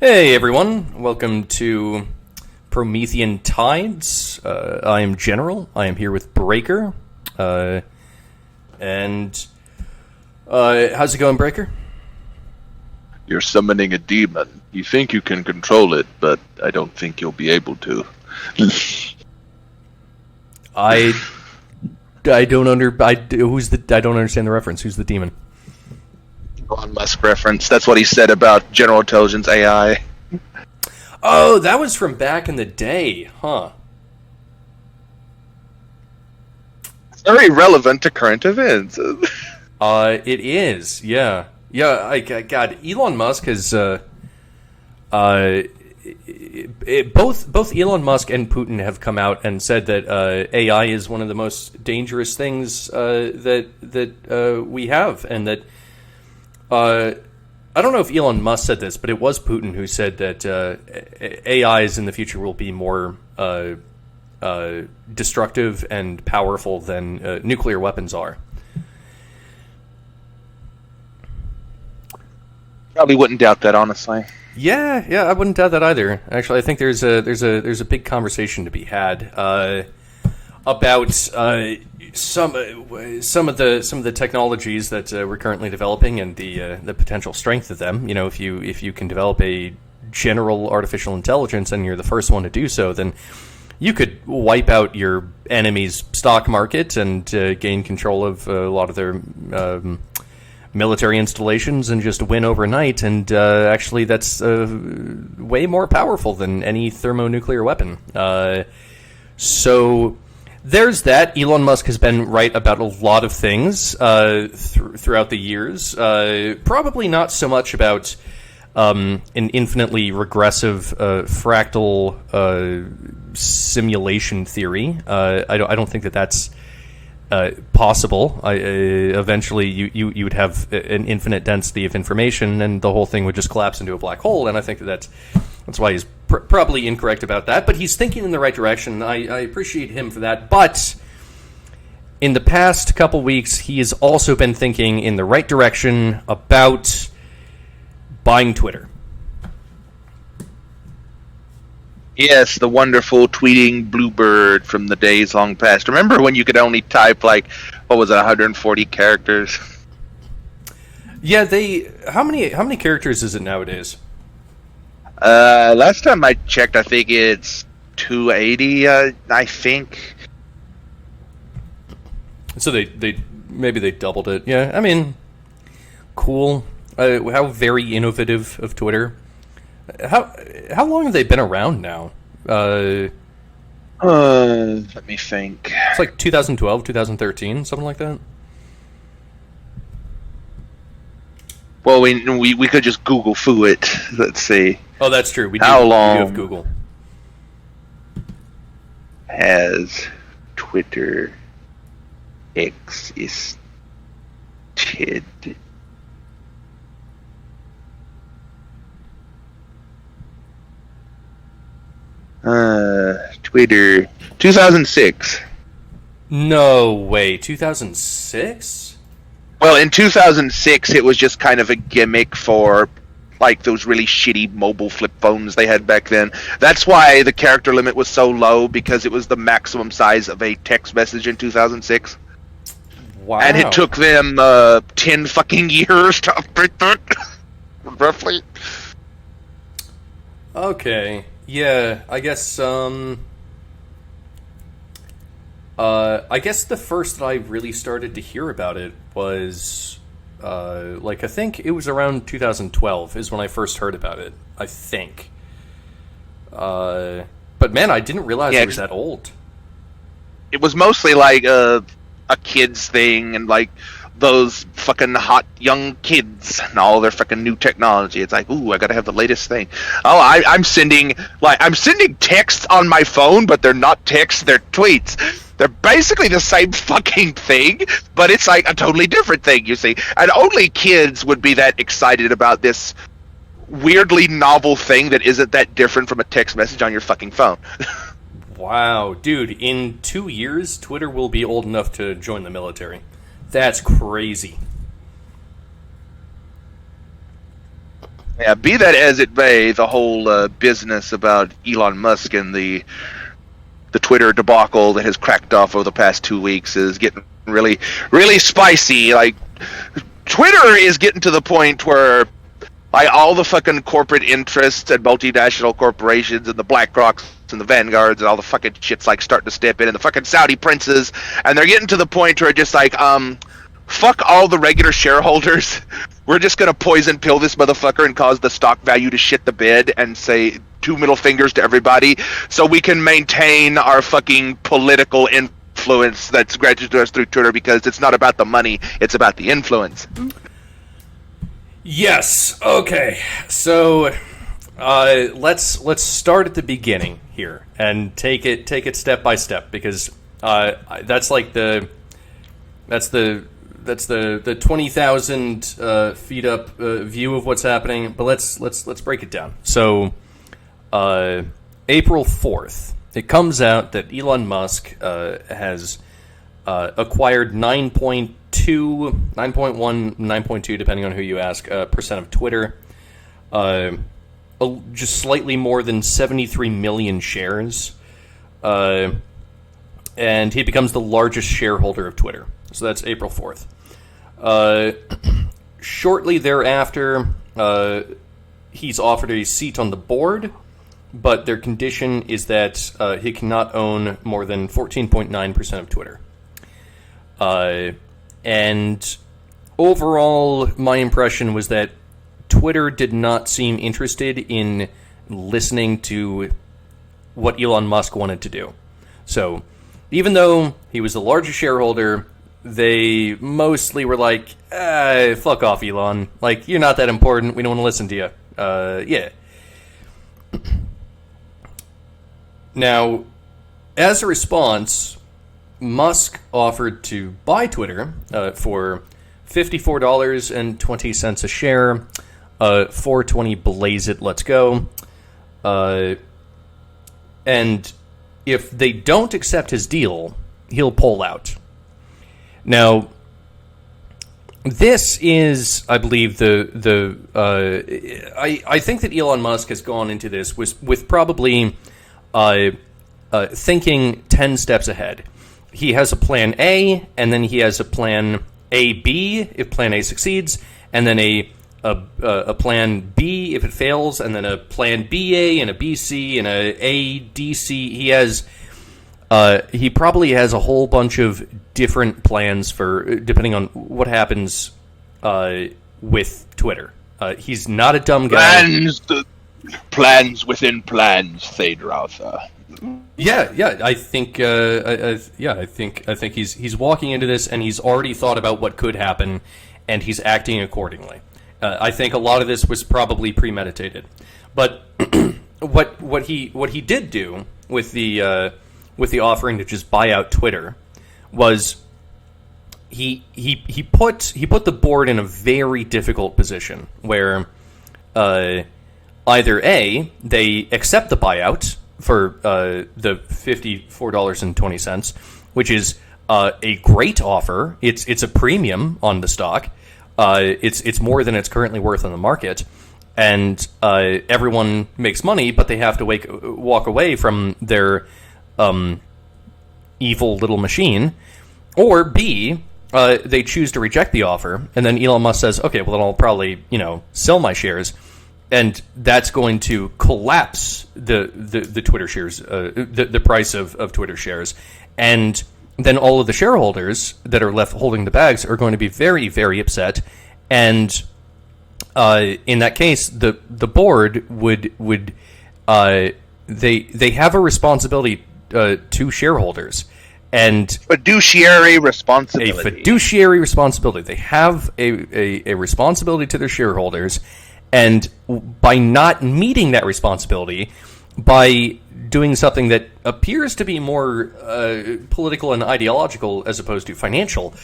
Hey everyone, welcome to Promethean Tides. I am General. I am here with Breaker. And how's it going, Breaker? You're summoning a demon. You think you can control it, but I don't think you'll be able to. I don't understand the reference. Who's the demon? Elon Musk reference. That's what he said about general intelligence AI. Oh, that was from back in the day, huh? Very relevant to current events. It is, yeah. Yeah, God, Elon Musk has, both Elon Musk and Putin have come out and said that AI is one of the most dangerous things that we have, and that I don't know if Elon Musk said this, but it was Putin who said that AIs in the future will be more destructive and powerful than nuclear weapons are. Probably wouldn't doubt that, honestly. Yeah, I wouldn't doubt that either. Actually, I think there's a big conversation to be had about some of the technologies that we're currently developing and the potential strength of them. You know, if you can develop a general artificial intelligence and you're the first one to do so, then you could wipe out your enemy's stock market and gain control of a lot of their military installations and just win overnight. And actually, that's way more powerful than any thermonuclear weapon. So there's that. Elon Musk has been right about a lot of things throughout the years. Probably not so much about an infinitely regressive fractal simulation theory. I don't think that that's possible. Eventually, you would have an infinite density of information, and the whole thing would just collapse into a black hole. And I think that's why he's probably incorrect about that. But he's thinking in the right direction. I appreciate him for that. But in the past couple weeks, he has also been thinking in the right direction about buying Twitter. Yes, the wonderful tweeting bluebird from the days long past. Remember when you could only type, like, what was it, 140 characters? Yeah, how many characters is it nowadays? Last time I checked, I think it's 280, I think. So they maybe doubled it. Yeah, I mean, cool. How very innovative of Twitter. How long have they been around now? Let me think. It's like 2012, 2013, something like that. Well, we could just Google foo it. Let's see. Oh, that's true. We do have Google. Has Twitter existed? Twitter 2006. No way, 2006? Well, in 2006, it was just kind of a gimmick for, like, those really shitty mobile flip phones they had back then. That's why the character limit was so low, because it was the maximum size of a text message in 2006. Wow. And it took them 10 fucking years to update that, roughly. Okay. Yeah, I guess I guess the first that I really started to hear about it was I think it was around 2012 is when I first heard about it. I think. But man, I didn't realize it was that old. It was mostly like a kids thing, and like those fucking hot young kids and all their fucking new technology. It's like, ooh, I gotta have the latest thing. Oh, I'm sending texts on my phone, but they're not texts, they're tweets. They're basically the same fucking thing, but it's like a totally different thing, you see. And only kids would be that excited about this weirdly novel thing that isn't that different from a text message on your fucking phone. Wow, dude, in 2 years, Twitter will be old enough to join the military. That's crazy. Yeah, be that as it may, the whole business about Elon Musk and the Twitter debacle that has cracked off over the past 2 weeks is getting really, really spicy. Like, Twitter is getting to the point where, like, all the fucking corporate interests and multinational corporations and the BlackRocks and the Vanguards and all the fucking shit's like starting to step in, and the fucking Saudi princes, and they're getting to the point where just like, fuck all the regular shareholders. We're just gonna poison pill this motherfucker and cause the stock value to shit the bed and say two middle fingers to everybody so we can maintain our fucking political influence that's granted to us through Twitter, because it's not about the money, it's about the influence. Yes. Okay. So let's start at the beginning here and take it step by step, because that's the 20,000 feet up view of what's happening. But let's break it down. So April 4th, it comes out that Elon Musk has acquired 9.1, 9.2, depending on who you ask, percent of Twitter. Just slightly more than 73 million shares. And he becomes the largest shareholder of Twitter. So that's April 4th. Shortly thereafter, he's offered a seat on the board, but their condition is that he cannot own more than 14.9% of Twitter. And overall, my impression was that Twitter did not seem interested in listening to what Elon Musk wanted to do. So, even though he was the largest shareholder, they mostly were like, fuck off, Elon. Like, you're not that important. We don't want to listen to you. Yeah. Now, as a response, Musk offered to buy Twitter for $54.20 a share. 420 blaze it, let's go. And if they don't accept his deal, he'll pull out. Now, this is, I believe, I think that Elon Musk has gone into this with probably thinking 10 steps ahead. He has a plan A, and then he has a plan A-B if plan A succeeds, and then a plan B if it fails, and then a plan B-A and a B-C and a A-D-C. He probably has a whole bunch of different plans for depending on what happens with Twitter. He's not a dumb guy. Plans within plans, Thadrautha. Yeah. I think he's walking into this and he's already thought about what could happen, and he's acting accordingly. I think a lot of this was probably premeditated, but what he did do with the offering to just buy out Twitter was he put the board in a very difficult position where either A, they accept the buyout for the $54.20, which is a great offer. It's a premium on the stock. It's more than it's currently worth on the market, and everyone makes money, but they have to walk away from their evil little machine. Or B, they choose to reject the offer, and then Elon Musk says, "Okay, well then I'll probably sell my shares," and that's going to collapse the Twitter shares, the price of Twitter shares, and then all of the shareholders that are left holding the bags are going to be very, very upset. And in that case, the board would they have a responsibility to shareholders, and fiduciary responsibility. A fiduciary responsibility. They have a responsibility to their shareholders, and by not meeting that responsibility, by doing something that appears to be more political and ideological as opposed to financial,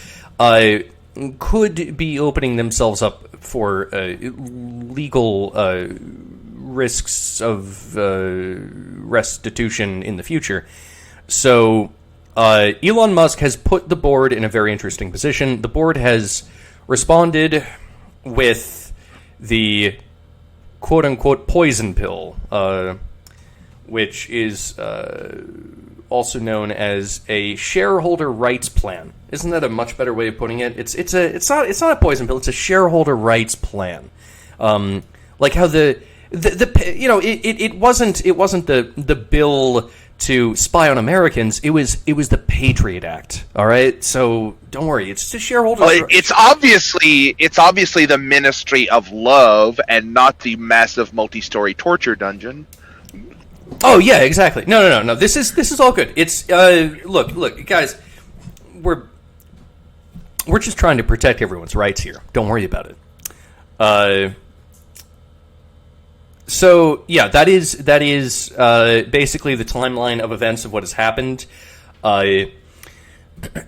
could be opening themselves up for legal risks of restitution in the future. So Elon Musk has put the board in a very interesting position. The board has responded with the quote-unquote poison pill, which is also known as a shareholder rights plan. Isn't that a much better way of putting it? It's not a poison pill. It's a shareholder rights plan. Like how it wasn't the bill to spy on Americans. It was the Patriot Act. All right, so don't worry. It's just a shareholder. Well, it's obviously the Ministry of Love and not the massive multi-story torture dungeon. Oh yeah, exactly. No. This is all good. It's look, guys. We're just trying to protect everyone's rights here. Don't worry about it. So yeah, that is basically the timeline of events of what has happened.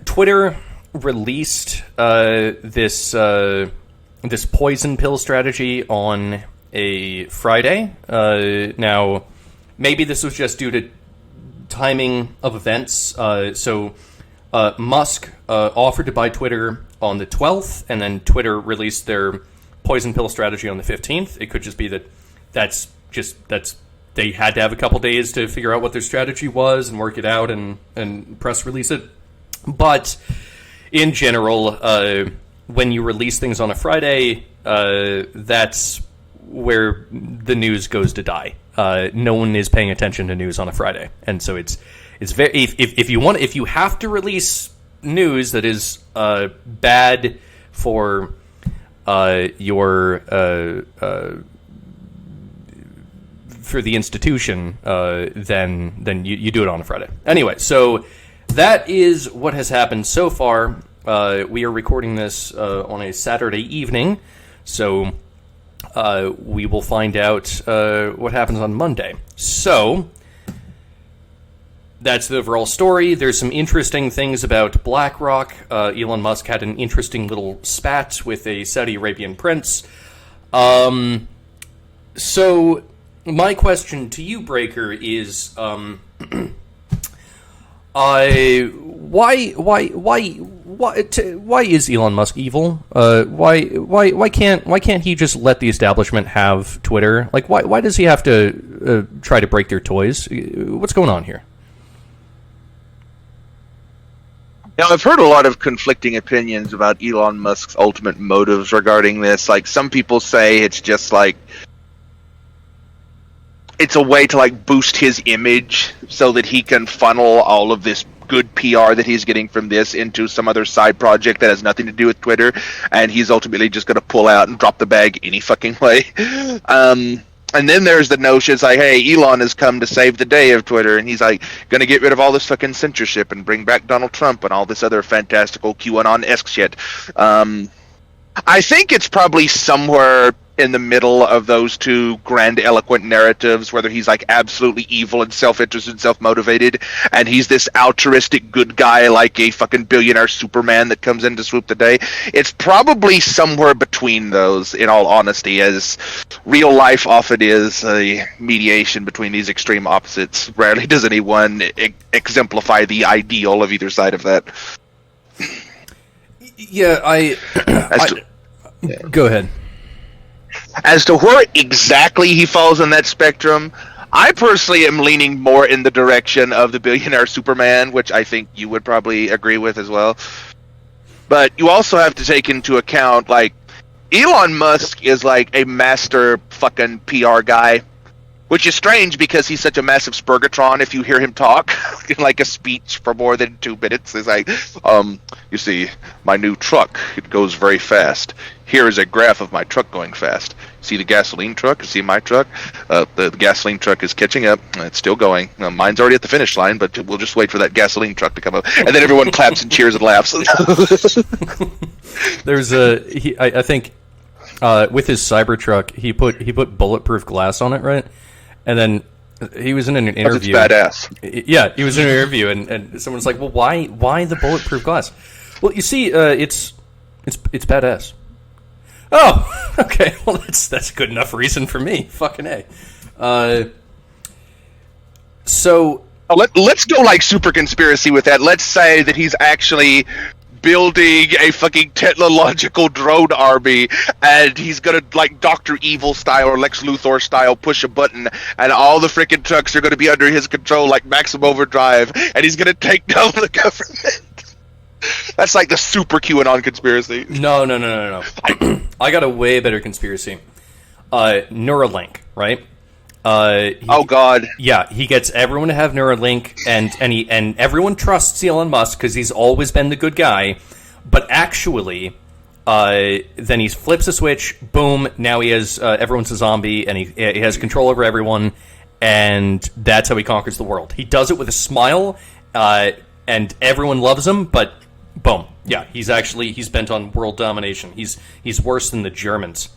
Twitter released this poison pill strategy on a Friday. Now, maybe this was just due to timing of events. So Musk offered to buy Twitter on the 12th, and then Twitter released their poison pill strategy on the 15th. It could just be that's they had to have a couple days to figure out what their strategy was and work it out and press release it. But in general, when you release things on a Friday, that's where the news goes to die. No one is paying attention to news on a Friday, and so it's very if you have to release news that is bad for your for the institution, then you do it on a Friday. Anyway, so that is what has happened so far. We are recording this on a Saturday evening, so we will find out what happens on Monday. So that's the overall story. There's some interesting things about BlackRock. Elon Musk had an interesting little spat with a Saudi Arabian prince. So my question to you, Breaker, is why is Elon Musk evil? Why can't he just let the establishment have Twitter? Like why does he have to try to break their toys? What's going on here? Now, I've heard a lot of conflicting opinions about Elon Musk's ultimate motives regarding this. Like, some people say it's just like it's a way to like boost his image so that he can funnel all of this good PR that he's getting from this into some other side project that has nothing to do with Twitter, and he's ultimately just going to pull out and drop the bag any fucking way. And then there's the notion, it's like, hey, Elon has come to save the day of Twitter, and he's like going to get rid of all this fucking censorship and bring back Donald Trump and all this other fantastical QAnon-esque shit. I think it's probably somewhere in the middle of those two grandiloquent narratives, whether he's like absolutely evil and self-interested and self-motivated, and he's this altruistic good guy like a fucking billionaire Superman that comes in to swoop the day. It's probably somewhere between those, in all honesty, as real life often is a mediation between these extreme opposites. Rarely does anyone exemplify the ideal of either side of that. Yeah, go ahead. As to where exactly he falls on that spectrum, I personally am leaning more in the direction of the billionaire Superman, which I think you would probably agree with as well. But you also have to take into account, like, Elon Musk is like a master fucking PR guy, which is strange because he's such a massive spurgatron. If you hear him talk in like a speech for more than 2 minutes, it's like, you see, my new truck, it goes very fast. Here is a graph of my truck going fast. See the gasoline truck? See my truck? The gasoline truck is catching up. It's still going. Mine's already at the finish line, but we'll just wait for that gasoline truck to come up. And then everyone claps and cheers and laughs. There's I think with his Cybertruck, he put bulletproof glass on it, right? And then he was in an interview. It's badass. Yeah, he was in an interview, and someone's like, "Well, why the bulletproof glass?" Well, you see, it's badass. Oh, okay. Well, that's good enough reason for me. Fucking A. So let's go like super conspiracy with that. Let's say that he's actually building a fucking technological drone army, and he's gonna, like, Dr. Evil style or Lex Luthor style, push a button, and all the freaking trucks are gonna be under his control like Maximum Overdrive, and he's gonna take down the government. That's like the super QAnon conspiracy. No. I got a way better conspiracy. Neuralink, right? Oh God! Yeah, he gets everyone to have Neuralink, and everyone trusts Elon Musk because he's always been the good guy. But actually, then he flips a switch. Boom! Now he has everyone's a zombie, and he has control over everyone, and that's how he conquers the world. He does it with a smile, and everyone loves him. But boom! Yeah, he's bent on world domination. He's worse than the Germans.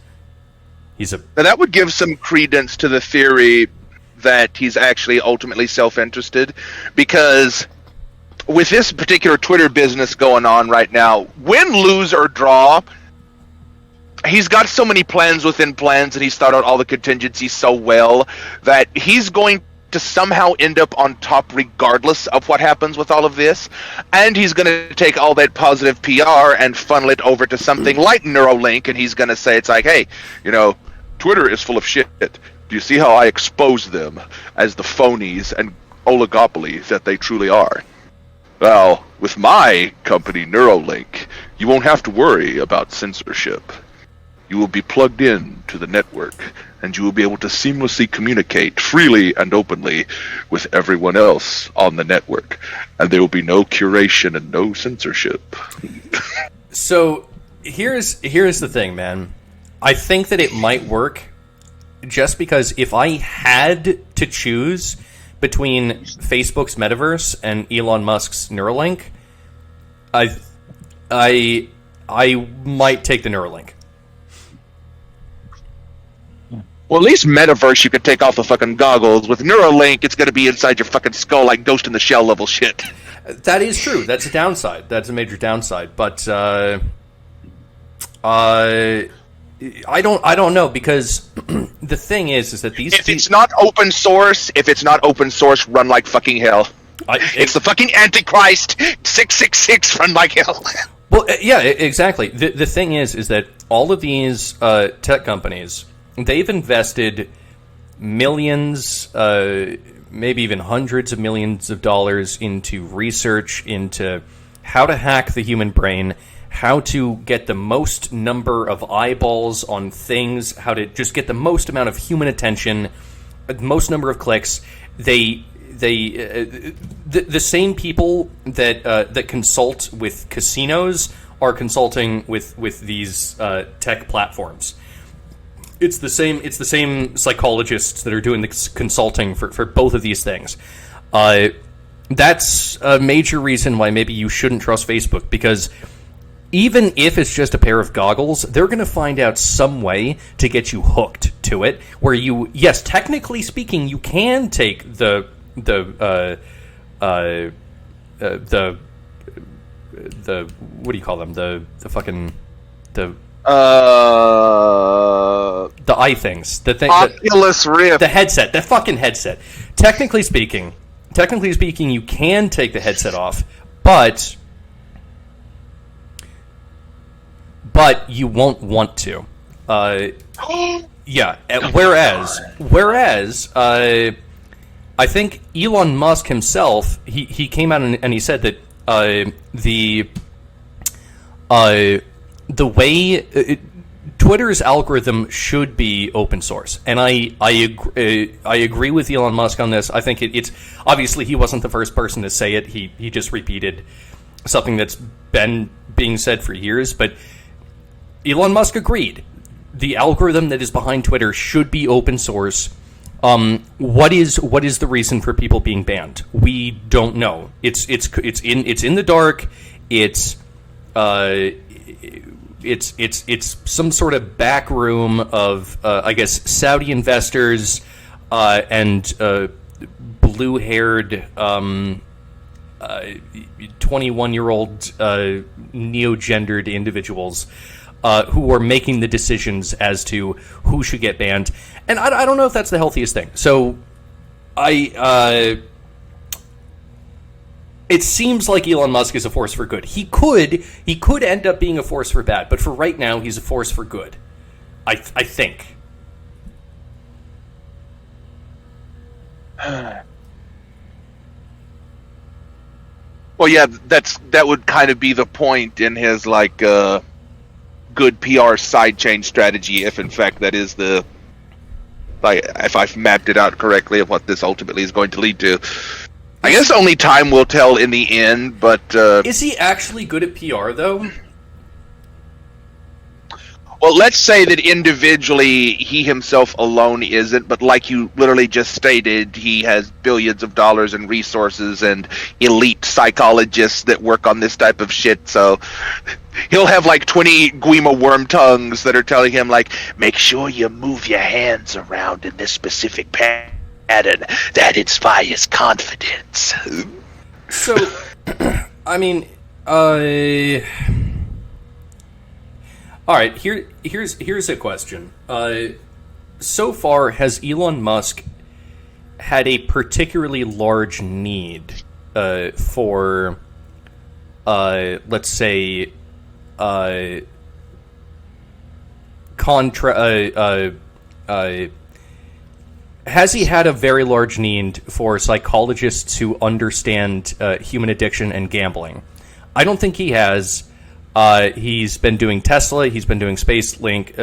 Now that would give some credence to the theory that he's actually ultimately self-interested, because with this particular Twitter business going on right now, win, lose, or draw, he's got so many plans within plans, and he's thought out all the contingencies so well that he's going to somehow end up on top regardless of what happens with all of this, and he's going to take all that positive PR and funnel it over to something like Neuralink, and he's going to say, it's like, hey, Twitter is full of shit. Do you see how I expose them as the phonies and oligopoly that they truly are? Well, with my company, Neuralink, you won't have to worry about censorship. You will be plugged in to the network, and you will be able to seamlessly communicate freely and openly with everyone else on the network, and there will be no curation and no censorship. So here's the thing, man. I think that it might work just because if I had to choose between Facebook's metaverse and Elon Musk's Neuralink, I might take the Neuralink. Well, at least metaverse you could take off the fucking goggles. With Neuralink, it's going to be inside your fucking skull like Ghost in the Shell level shit. That is true. That's a downside. That's a major downside. But I don't know, because the thing is that these... If it's not open source, run like fucking hell. It's the fucking Antichrist, 666, run like hell. Well, yeah, exactly. The thing is that all of these tech companies, they've invested millions, maybe even hundreds of millions of dollars into research, into how to hack the human brain, how to get the most number of eyeballs on things, how to just get the most amount of human attention, the most number of clicks. The same people that consult with casinos are consulting with these tech platforms. It's the same psychologists that are doing the consulting for both of these things. That's a major reason why maybe you shouldn't trust Facebook, because even if it's just a pair of goggles, they're going to find out some way to get you hooked to it, where yes, technically speaking, you can take the what do you call them? The eye things. Oculus Rift. The headset. The fucking headset. Technically speaking, you can take the headset off, but you won't want to. Yeah. Whereas, I think Elon Musk himself, he came out and he said that the way Twitter's algorithm should be open source, and I agree with Elon Musk on this. I think it's obviously he wasn't the first person to say it. He just repeated something that's been being said for years, but Elon Musk agreed. The algorithm that is behind Twitter should be open source. What is the reason for people being banned? We don't know. It's in the dark. It's some sort of back room of I guess Saudi investors and blue-haired 21-year-old neo-gendered individuals who are making the decisions as to who should get banned. And I don't know if that's the healthiest thing. So it seems like Elon Musk is a force for good. He could end up being a force for bad, but for right now, he's a force for good. I think. Well, yeah, that would kind of be the point in his like good PR sidechain strategy, if in fact that is the, like, if I've mapped it out correctly of what this ultimately is going to lead to. I guess only time will tell in the end, but is he actually good at PR though? Well, let's say that individually he himself alone isn't, but like you literally just stated, he has billions of dollars in resources and elite psychologists that work on this type of shit, so he'll have like 20 Guima worm tongues that are telling him, like, make sure you move your hands around in this specific pattern. That inspires confidence. So, I mean, all right, here's a question. So far, has Elon Musk had a particularly large need for, let's say, has he had a very large need for psychologists who understand human addiction and gambling? I don't think he has. He's been doing Tesla. He's been doing not SpaceLink,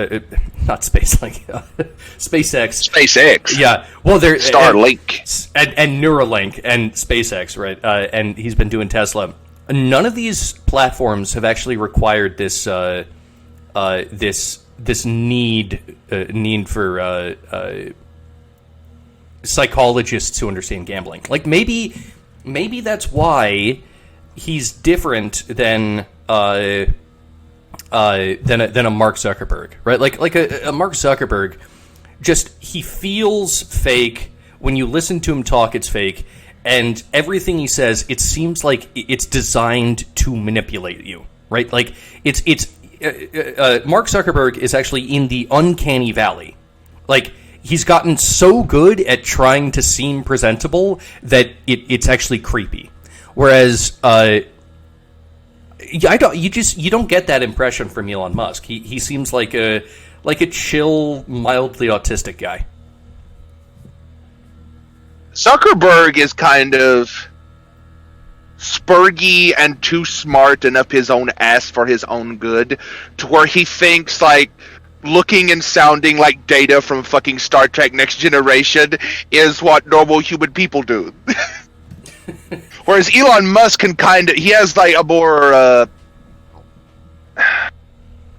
SpaceX. SpaceX. Yeah. Well, there Starlink and Neuralink and SpaceX, right? And he's been doing Tesla. None of these platforms have actually required this this need for psychologists who understand gambling. Like maybe that's why he's different than a Mark Zuckerberg, right? Like a Mark Zuckerberg, just he feels fake. When you listen to him talk, it's fake, and everything he says, it seems like it's designed to manipulate you, right? Like it's Mark Zuckerberg is actually in the uncanny valley. Like he's gotten so good at trying to seem presentable that it's actually creepy. Whereas you don't get that impression from Elon Musk. He seems like a chill, mildly autistic guy. Zuckerberg is kind of spurgy and too smart and up his own ass for his own good, to where he thinks like looking and sounding like Data from fucking Star Trek Next Generation is what normal human people do. Whereas Elon Musk he has like a more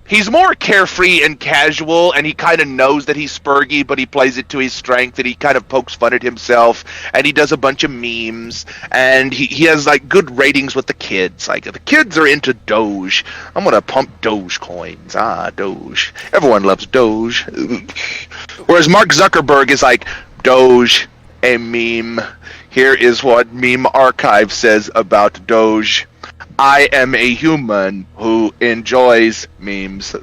he's more carefree and casual, and he kind of knows that he's spurgy, but he plays it to his strength, and he kind of pokes fun at himself, and he does a bunch of memes, and he has like good ratings with the kids. Like the kids are into Doge. I'm gonna pump Doge coins. Doge. Everyone loves Doge. Whereas Mark Zuckerberg is like, Doge, a meme. Here is what Meme Archive says about Doge. I am a human who enjoys memes.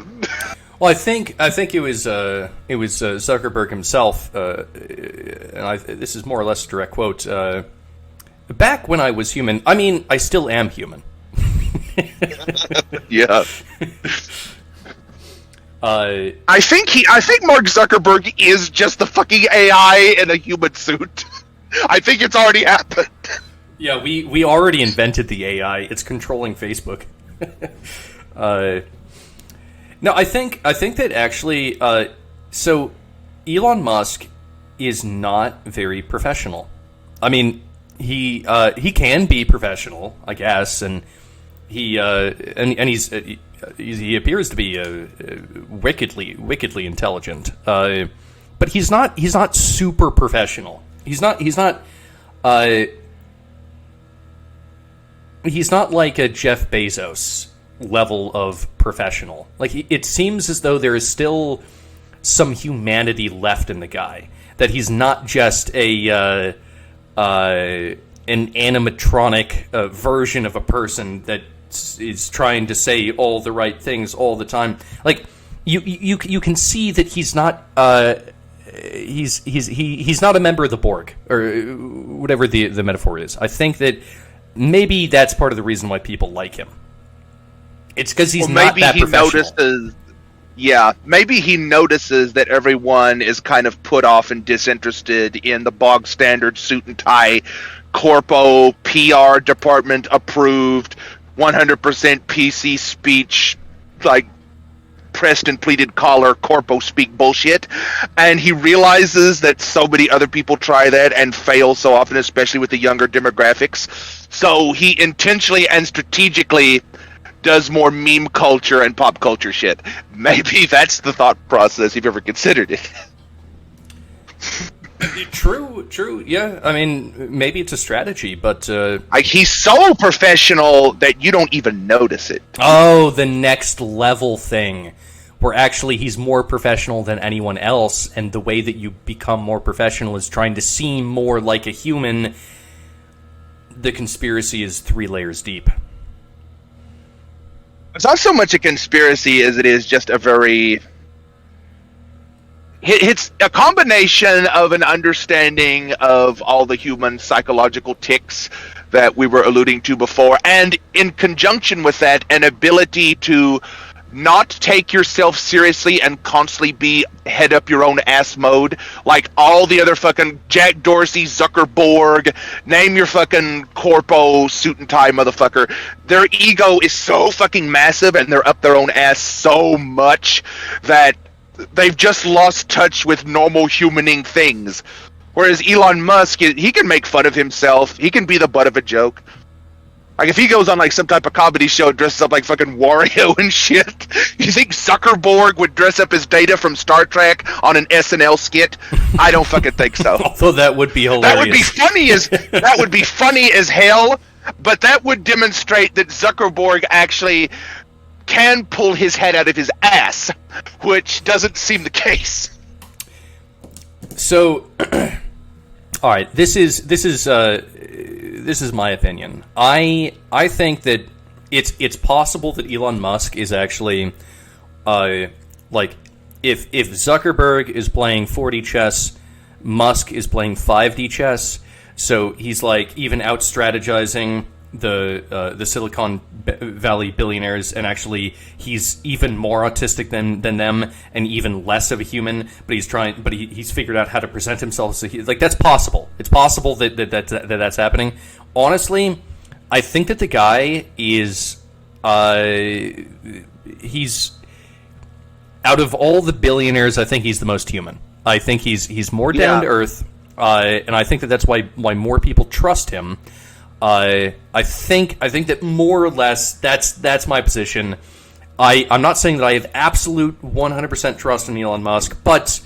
Well, I think it was Zuckerberg himself, and this is more or less a direct quote. Back when I was human, I mean, I still am human. Yeah. I think Mark Zuckerberg is just the fucking AI in a human suit. I think it's already happened. Yeah, we already invented the AI. It's controlling Facebook. No, I think that actually, so Elon Musk is not very professional. I mean, he can be professional, I guess, and he appears to be wickedly intelligent. But he's not super professional. He's not like a Jeff Bezos level of professional. Like it seems as though there is still some humanity left in the guy. That he's not just an animatronic version of a person that is trying to say all the right things all the time. Like you can see that he's not. He's not a member of the Borg or whatever the metaphor is. I think that maybe that's part of the reason why people like him. It's because he's Or not maybe that he professional. notices. Yeah, maybe he notices that everyone is kind of put off and disinterested in the bog standard suit and tie, corpo PR department approved, 100% PC speech, like pressed and pleated collar corpo speak bullshit, and he realizes that so many other people try that and fail so often, especially with the younger demographics. So he intentionally and strategically does more meme culture and pop culture shit. Maybe that's the thought process, if you've ever considered it. True. Yeah, I mean, maybe it's a strategy, but He's so professional that you don't even notice it. oh, the next level thing, where actually he's more professional than anyone else, and the way that you become more professional is trying to seem more like a human. The conspiracy is 3 layers deep. It's not so much a conspiracy as it is just a very... It's a combination of an understanding of all the human psychological tics that we were alluding to before, and in conjunction with that, an ability to not take yourself seriously and constantly be head up your own ass mode, like all the other fucking Jack Dorsey, Zuckerberg, name your fucking corpo suit and tie motherfucker. Their ego is so fucking massive and they're up their own ass so much that they've just lost touch with normal humaning things. Whereas Elon Musk, he can make fun of himself. He can be the butt of a joke. Like, if he goes on, like, some type of comedy show dressed up like fucking Wario and shit, you think Zuckerberg would dress up as Data from Star Trek on an SNL skit? I don't fucking think so. Although that would be hilarious. That would be funny as hell, but that would demonstrate that Zuckerberg actually can pull his head out of his ass, which doesn't seem the case. So, all right, this is my opinion. I think that it's possible that Elon Musk is actually like if Zuckerberg is playing 4D chess, Musk is playing 5D chess. So he's like even out strategizing the Silicon Valley billionaires, and actually he's even more autistic than them, and even less of a human. But he's figured out how to present himself. So that's possible. It's possible that's happening. Honestly, I think that the guy is he's out of all the billionaires, I think he's the most human. I think he's more down to earth, and I think that's why more people trust him. I think that more or less that's my position. I'm not saying that I have absolute 100% trust in Elon Musk, but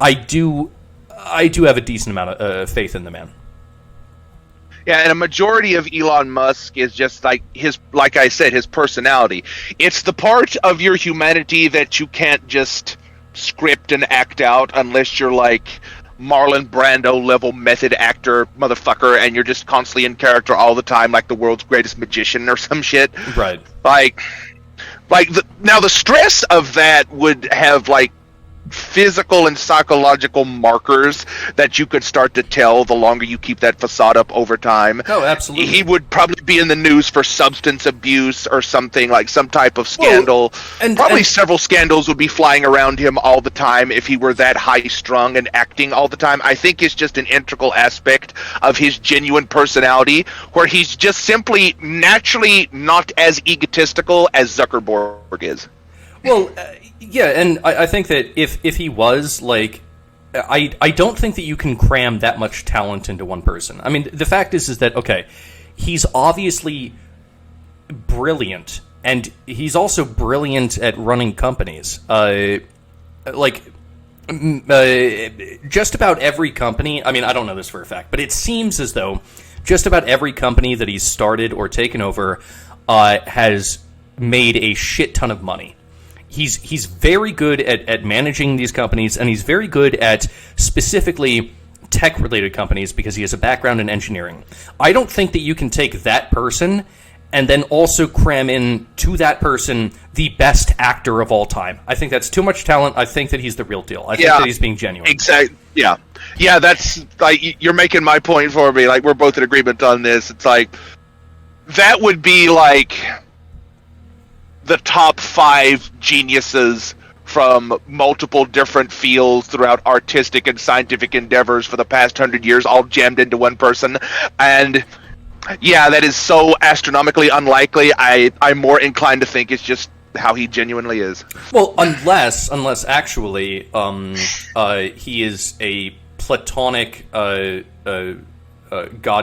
I do have a decent amount of faith in the man. Yeah, and a majority of Elon Musk is just like I said, his personality. It's the part of your humanity that you can't just script and act out unless you're like Marlon Brando level method actor motherfucker, and you're just constantly in character all the time, like the world's greatest magician or some shit. Right. Now the stress of that would have like physical and psychological markers that you could start to tell the longer you keep that facade up over time. Oh, absolutely. He would probably be in the news for substance abuse or something, like some type of scandal. Well, several scandals would be flying around him all the time if he were that high-strung and acting all the time. I think it's just an integral aspect of his genuine personality, where he's just simply naturally not as egotistical as Zuckerberg is. Well, yeah, and I think that if he was, like, I don't think that you can cram that much talent into one person. I mean, the fact is that, okay, he's obviously brilliant, and he's also brilliant at running companies. Just about every company, I mean, I don't know this for a fact, but it seems as though just about every company that he's started or taken over has made a shit ton of money. He's very good at managing these companies, and he's very good at specifically tech-related companies because he has a background in engineering. I don't think that you can take that person and then also cram in to that person the best actor of all time. I think that's too much talent. I think that he's the real deal. I think that he's being genuine. Exactly. Yeah. Yeah, that's like, you're making my point for me. Like, we're both in agreement on this. It's like, that would be like the top 5 geniuses from multiple different fields throughout artistic and scientific endeavors for the past 100 years, all jammed into one person. And yeah, that is so astronomically unlikely. I'm more inclined to think it's just how he genuinely is. Well, unless actually he is a Platonic God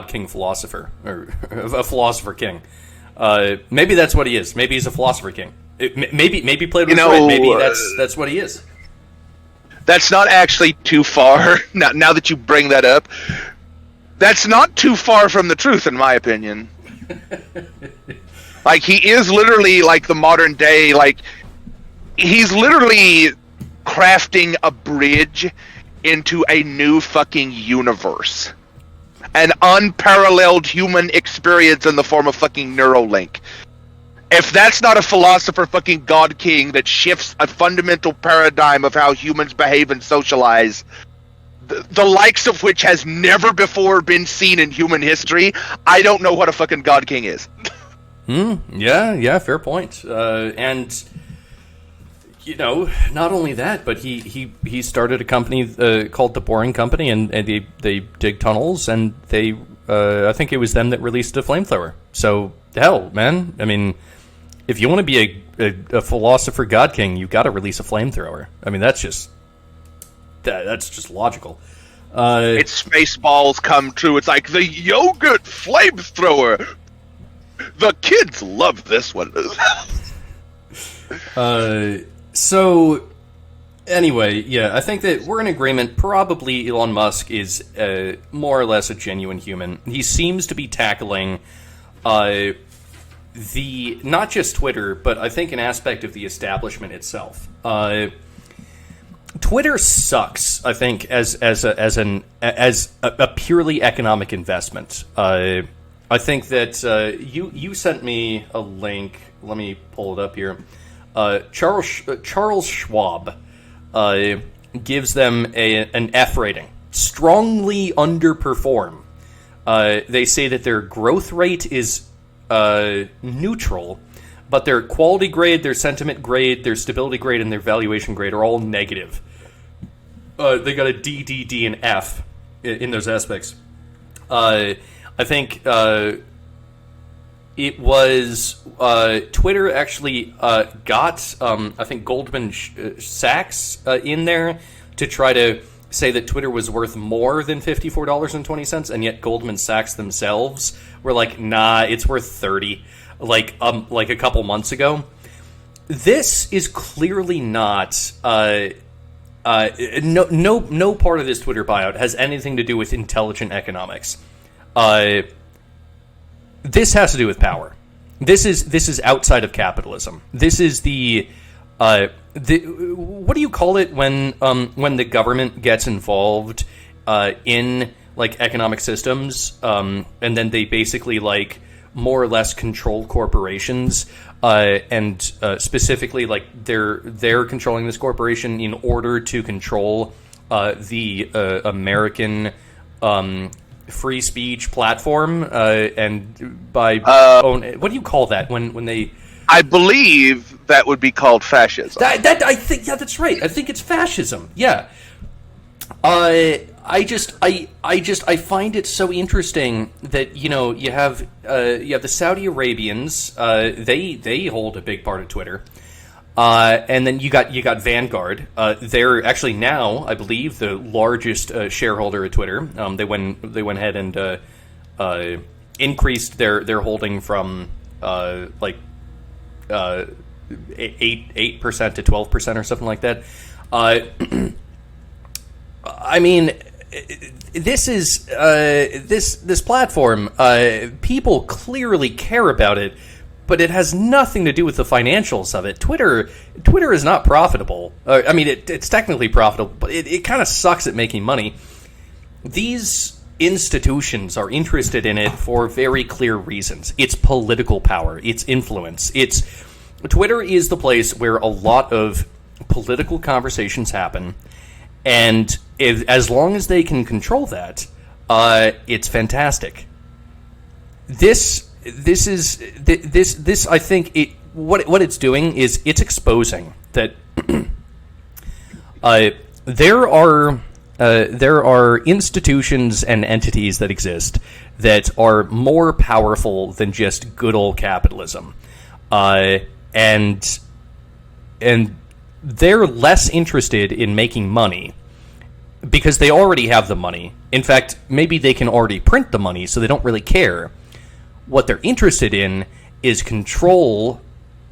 King philosopher, or a philosopher king. Maybe that's what he is. Maybe he's a philosopher king. Maybe Plato was right. Maybe that's what he is. That's not actually too far. Now that you bring that up, that's not too far from the truth, in my opinion. Like, he is literally like the modern day. Like, he's literally crafting a bridge into a new fucking universe, an unparalleled human experience in the form of fucking Neuralink. If that's not a philosopher fucking God King that shifts a fundamental paradigm of how humans behave and socialize, the likes of which has never before been seen in human history, I don't know what a fucking God King is. Yeah, fair point. And, you know, not only that, but he started a company called The Boring Company, and they dig tunnels, and they, I think it was them that released a flamethrower. So, hell, man, I mean, if you want to be a philosopher God King, you got to release a flamethrower. I mean, that's just logical. It's Spaceballs come true. It's like the yogurt flamethrower. The kids love this one. So, anyway, yeah, I think that we're in agreement. Probably Elon Musk is more or less a genuine human. He seems to be tackling the not just Twitter, but I think an aspect of the establishment itself. Twitter sucks, I think, as a purely economic investment. I think that you sent me a link. Let me pull it up here. Charles Schwab gives them an F rating. Strongly underperform. They say that their growth rate is neutral, but their quality grade, their sentiment grade, their stability grade, and their valuation grade are all negative. They got a D, D, D, and F in those aspects. I think it was Twitter actually got I think Goldman Sachs in there to try to say that Twitter was worth more than $54.20, and yet Goldman Sachs themselves were like, nah, it's worth $30, like a couple months ago. This is clearly not no part of this Twitter buyout has anything to do with intelligent economics. This has to do with power. This is outside of capitalism. This is the what do you call it when the government gets involved in like economic systems, and then they basically like more or less control corporations, and specifically like they're controlling this corporation in order to control the American free speech platform, and by what do you call that when they? I believe that would be called fascism. That I think, yeah, that's right. I think it's fascism. Yeah. I find it so interesting that, you know, you have the Saudi Arabians. They hold a big part of Twitter. And then you got Vanguard. They're actually now, I believe, the largest shareholder of Twitter. They went ahead and increased their holding from 8% to 12% or something like that. I mean, this is this platform. People clearly care about it, but it has nothing to do with the financials of it. Twitter is not profitable. I mean, it's technically profitable, but it kind of sucks at making money. These institutions are interested in it for very clear reasons. It's political power. It's influence. Twitter is the place where a lot of political conversations happen, and as long as they can control that, it's fantastic. This this I think what it's doing is it's exposing that there are institutions and entities that exist that are more powerful than just good old capitalism, and they're less interested in making money because they already have the money. In fact, maybe they can already print the money, so they don't really care. What they're interested in is control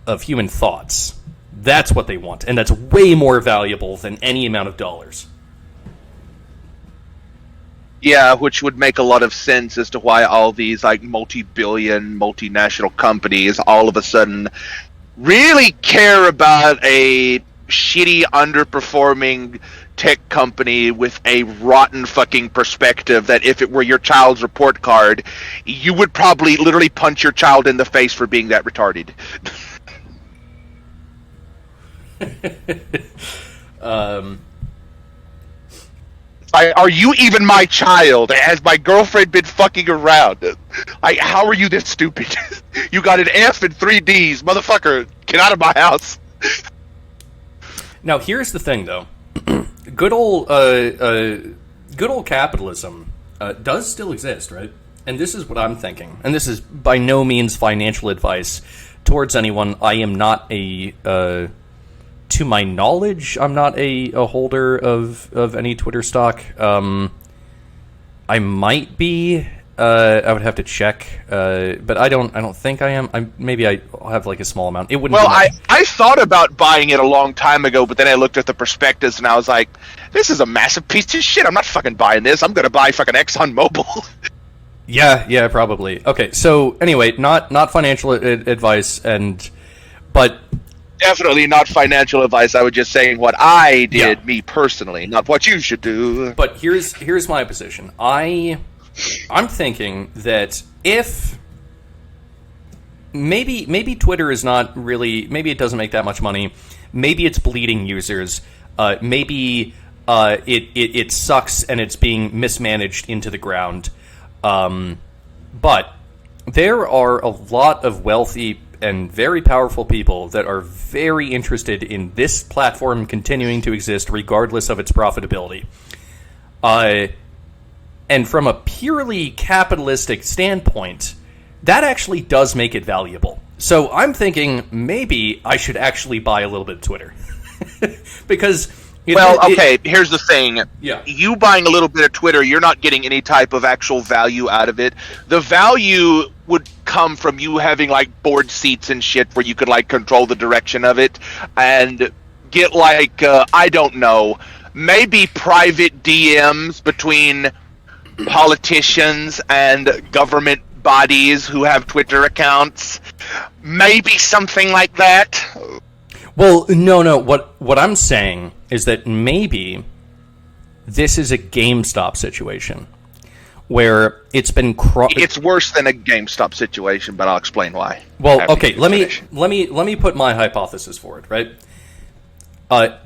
of human thoughts. That's what they want, and that's way more valuable than any amount of dollars. Yeah, which would make a lot of sense as to why all these like multi-billion, multinational companies all of a sudden really care about a shitty, underperforming tech company with a rotten fucking perspective that if it were your child's report card, you would probably literally punch your child in the face for being that retarded. Are you even my child? Has my girlfriend been fucking around? How are you this stupid? You got an F and 3 Ds, motherfucker. Get out of my house. Now, here's the thing, though. Good old capitalism does still exist, right? And this is what I'm thinking. And this is by no means financial advice towards anyone. I am not to my knowledge, I'm not a holder of any Twitter stock. I might be. I would have to check, but I don't think I am. Maybe I have like a small amount. It wouldn't. Well, I thought about buying it a long time ago, but then I looked at the prospectus and I was like, "This is a massive piece of shit. I'm not fucking buying this. I'm gonna buy fucking ExxonMobil." Yeah, probably. Okay, so anyway, not financial advice, but definitely not financial advice. I was just saying what I did, me personally, not what you should do. But here's my position. I'm thinking that if maybe Twitter is not really, maybe it doesn't make that much money, maybe it's bleeding users, maybe it sucks and it's being mismanaged into the ground, but there are a lot of wealthy and very powerful people that are very interested in this platform continuing to exist regardless of its profitability. And from a purely capitalistic standpoint, that actually does make it valuable. So I'm thinking maybe I should actually buy a little bit of Twitter. Because... here's the thing. Yeah. You buying a little bit of Twitter, you're not getting any type of actual value out of it. The value would come from you having, like, board seats and shit where you could, like, control the direction of it and get, like, I don't know, maybe private DMs between politicians and government bodies who have Twitter accounts. Maybe something like that. Well, no. What I'm saying is that maybe this is a GameStop situation where it's been it's worse than a GameStop situation, but I'll explain why. Well, okay, let me put my hypothesis forward, right?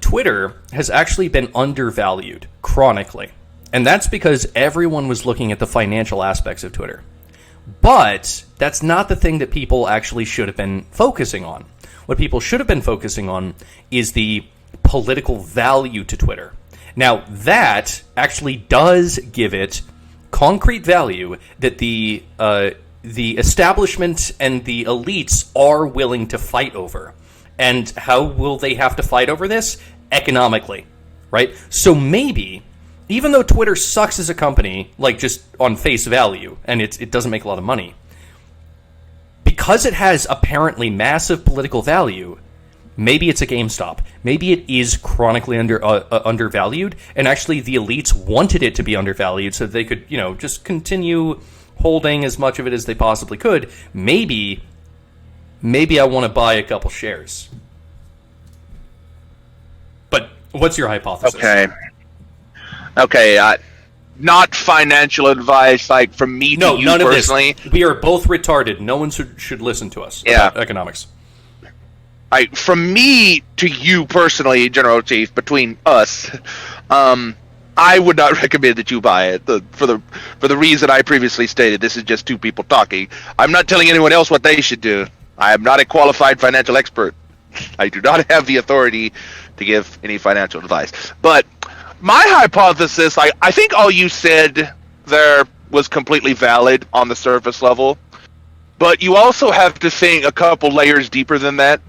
Twitter has actually been undervalued chronically. And that's because everyone was looking at the financial aspects of Twitter. But that's not the thing that people actually should have been focusing on. What people should have been focusing on is the political value to Twitter. Now, that actually does give it concrete value that the establishment and the elites are willing to fight over. And how will they have to fight over this? Economically, right? So maybe... even though Twitter sucks as a company, like just on face value, and it doesn't make a lot of money, because it has apparently massive political value, maybe it's a GameStop. Maybe it is chronically undervalued, and actually the elites wanted it to be undervalued so they could, just continue holding as much of it as they possibly could. Maybe I want to buy a couple shares. But what's your hypothesis? Okay, not financial advice, like from me to you none personally. Of this. We are both retarded. No one should listen to us about economics. From me to you personally, General Chief, between us, I would not recommend that you buy it for the reason I previously stated. This is just two people talking. I'm not telling anyone else what they should do. I am not a qualified financial expert. I do not have the authority to give any financial advice. But my hypothesis, I think all you said there was completely valid on the surface level. But you also have to think a couple layers deeper than that.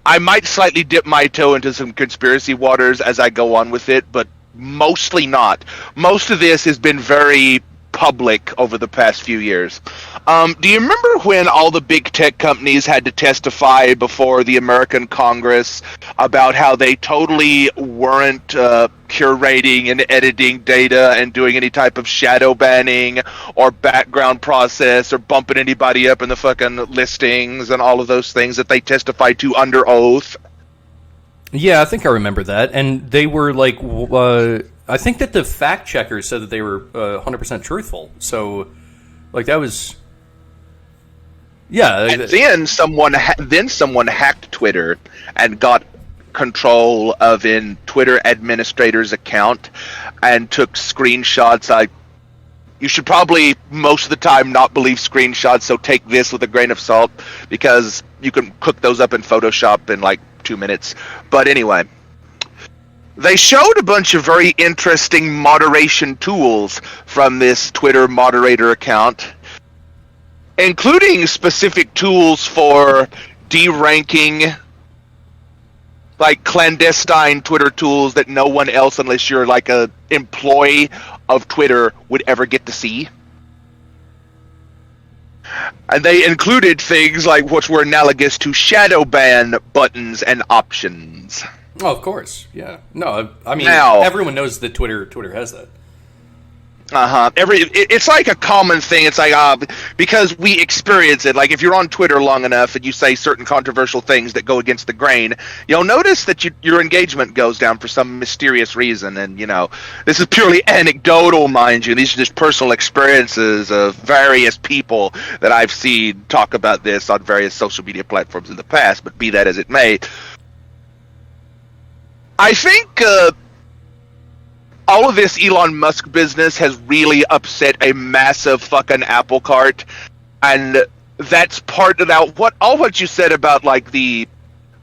I might slightly dip my toe into some conspiracy waters as I go on with it, but mostly not. Most of this has been very public over the past few years. Do you remember when all the big tech companies had to testify before the American Congress about how they totally weren't curating and editing data and doing any type of shadow banning or background process or bumping anybody up in the fucking listings and all of those things that they testified to under oath? Yeah, I think I remember that. And they were like, I think that the fact checkers said that they were 100% truthful. So, like, that was, yeah. And then someone hacked Twitter and got control of an Twitter administrator's account and took screenshots. You should probably most of the time not believe screenshots, so take this with a grain of salt because you can cook those up in Photoshop in like 2 minutes. But anyway, they showed a bunch of very interesting moderation tools from this Twitter moderator account, including specific tools for deranking, like clandestine Twitter tools that no one else, unless you're like a employee of Twitter, would ever get to see. And they included things like which were analogous to shadow ban buttons and options. Oh, of course, yeah. No, I mean, now, everyone knows that Twitter has that. It's like a common thing. It's like because we experience it. Like if you're on Twitter long enough and you say certain controversial things that go against the grain, you'll notice that your engagement goes down for some mysterious reason. And this is purely anecdotal, mind you. These are just personal experiences of various people that I've seen talk about this on various social media platforms in the past. But be that as it may, I think all of this Elon Musk business has really upset a massive fucking apple cart, and that's part of that. What you said about like the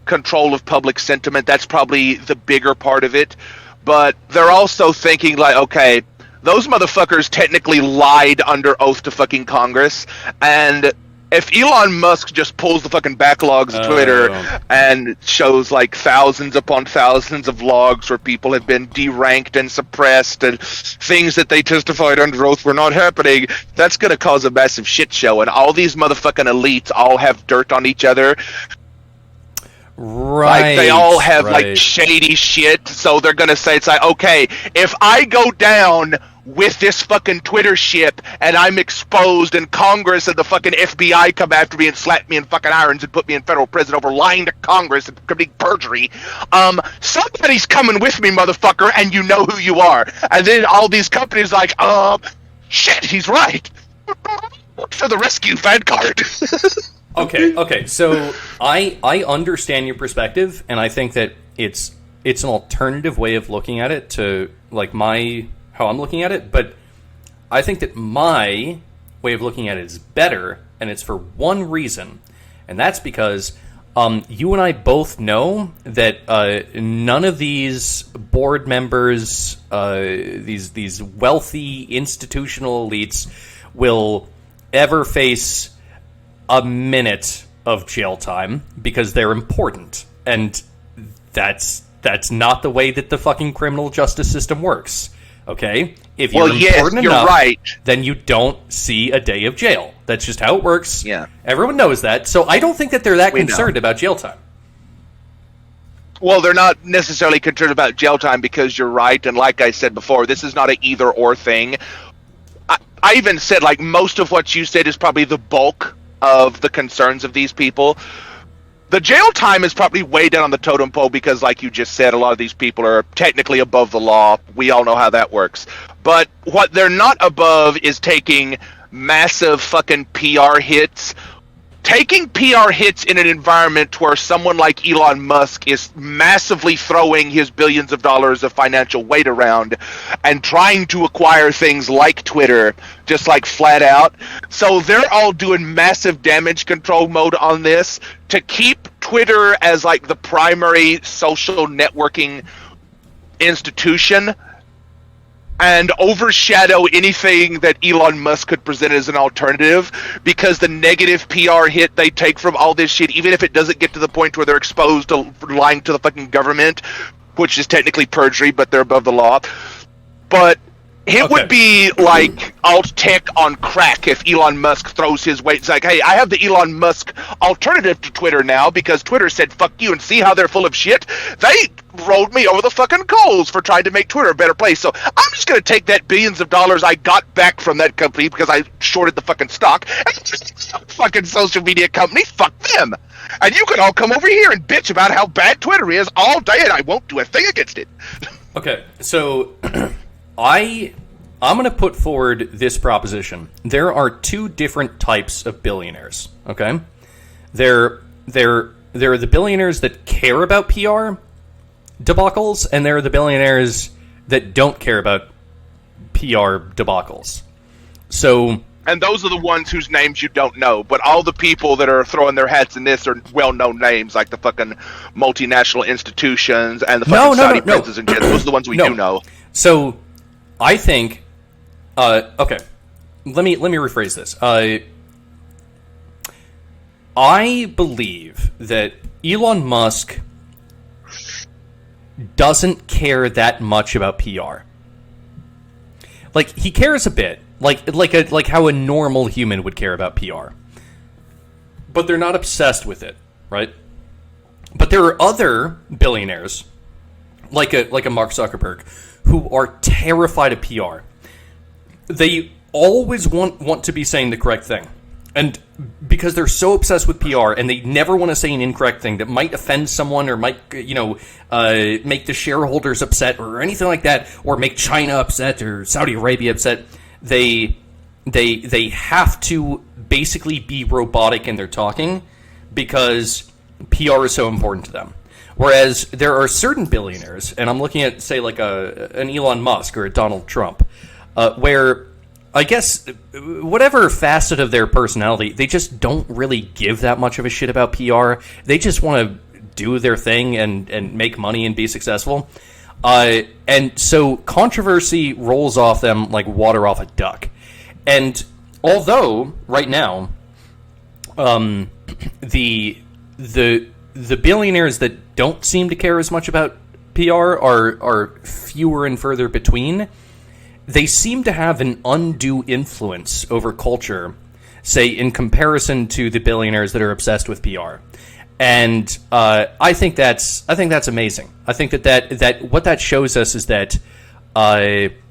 control of public sentiment, that's probably the bigger part of it. But they're also thinking like, okay, those motherfuckers technically lied under oath to fucking Congress, and if Elon Musk just pulls the fucking backlogs of Twitter and shows like thousands upon thousands of logs where people have been deranked and suppressed and things that they testified under oath were not happening, that's going to cause a massive shit show. And all these motherfucking elites all have dirt on each other. Right. Like they all have like shady shit. So they're going to say, it's like, okay, if I go down with this fucking Twitter ship and I'm exposed and Congress and the fucking FBI come after me and slap me in fucking irons and put me in federal prison over lying to Congress and committing perjury, somebody's coming with me, motherfucker, and you know who you are. And then all these companies like, shit, he's right. For the rescue fan card. Okay. So I understand your perspective, and I think that it's an alternative way of looking at it to like how I'm looking at it, but I think that my way of looking at it is better, and it's for one reason, and that's because you and I both know that none of these board members, these wealthy institutional elites, will ever face a minute of jail time because they're important, and that's not the way that the fucking criminal justice system works. Okay? If you're important enough, right, then you don't see a day of jail. That's just how it works. Yeah. Everyone knows that. So I don't think that they're that concerned about jail time. Well, they're not necessarily concerned about jail time because you're right, and like I said before, this is not an either-or thing. I even said, like, most of what you said is probably the bulk of the concerns of these people. The jail time is probably way down on the totem pole because, like you just said, a lot of these people are technically above the law. We all know how that works. But what they're not above is taking massive fucking PR hits taking PR hits in an environment where someone like Elon Musk is massively throwing his billions of dollars of financial weight around and trying to acquire things like Twitter, just like flat out. So they're all doing massive damage control mode on this to keep Twitter as like the primary social networking institution and overshadow anything that Elon Musk could present as an alternative, because the negative PR hit they take from all this shit, even if it doesn't get to the point where they're exposed to lying to the fucking government, which is technically perjury, but they're above the law. But it would be like alt tech on crack if Elon Musk throws his weight. It's like, hey, I have the Elon Musk alternative to Twitter now because Twitter said fuck you and see how they're full of shit. They rolled me over the fucking coals for trying to make Twitter a better place. So I'm just going to take that billions of dollars I got back from that company because I shorted the fucking stock and just fucking social media company. Fuck them. And you can all come over here and bitch about how bad Twitter is all day and I won't do a thing against it. Okay, so I'm going to put forward this proposition. There are two different types of billionaires, okay? There are the billionaires that care about PR debacles, and there are the billionaires that don't care about PR debacles. So, and those are the ones whose names you don't know, but all the people that are throwing their hats in this are well-known names, like the fucking multinational institutions and the fucking Saudi princes and jets. Those are the ones we do know. So, I think, okay, let me rephrase this. I believe that Elon Musk doesn't care that much about PR. Like, he cares a bit, like how a normal human would care about PR, but they're not obsessed with it, right? But there are other billionaires, like a Mark Zuckerberg, who are terrified of PR. They always want to be saying the correct thing. And because they're so obsessed with PR and they never want to say an incorrect thing that might offend someone or might, make the shareholders upset or anything like that, or make China upset or Saudi Arabia upset, they have to basically be robotic in their talking because PR is so important to them. Whereas there are certain billionaires, and I'm looking at, say, like an Elon Musk or a Donald Trump, where I guess whatever facet of their personality, they just don't really give that much of a shit about PR. They just want to do their thing and make money and be successful. And so controversy rolls off them like water off a duck. And although right now, the billionaires that don't seem to care as much about PR are fewer and further between, they seem to have an undue influence over culture, say, in comparison to the billionaires that are obsessed with PR. And I think that's amazing. I think that what that shows us is that there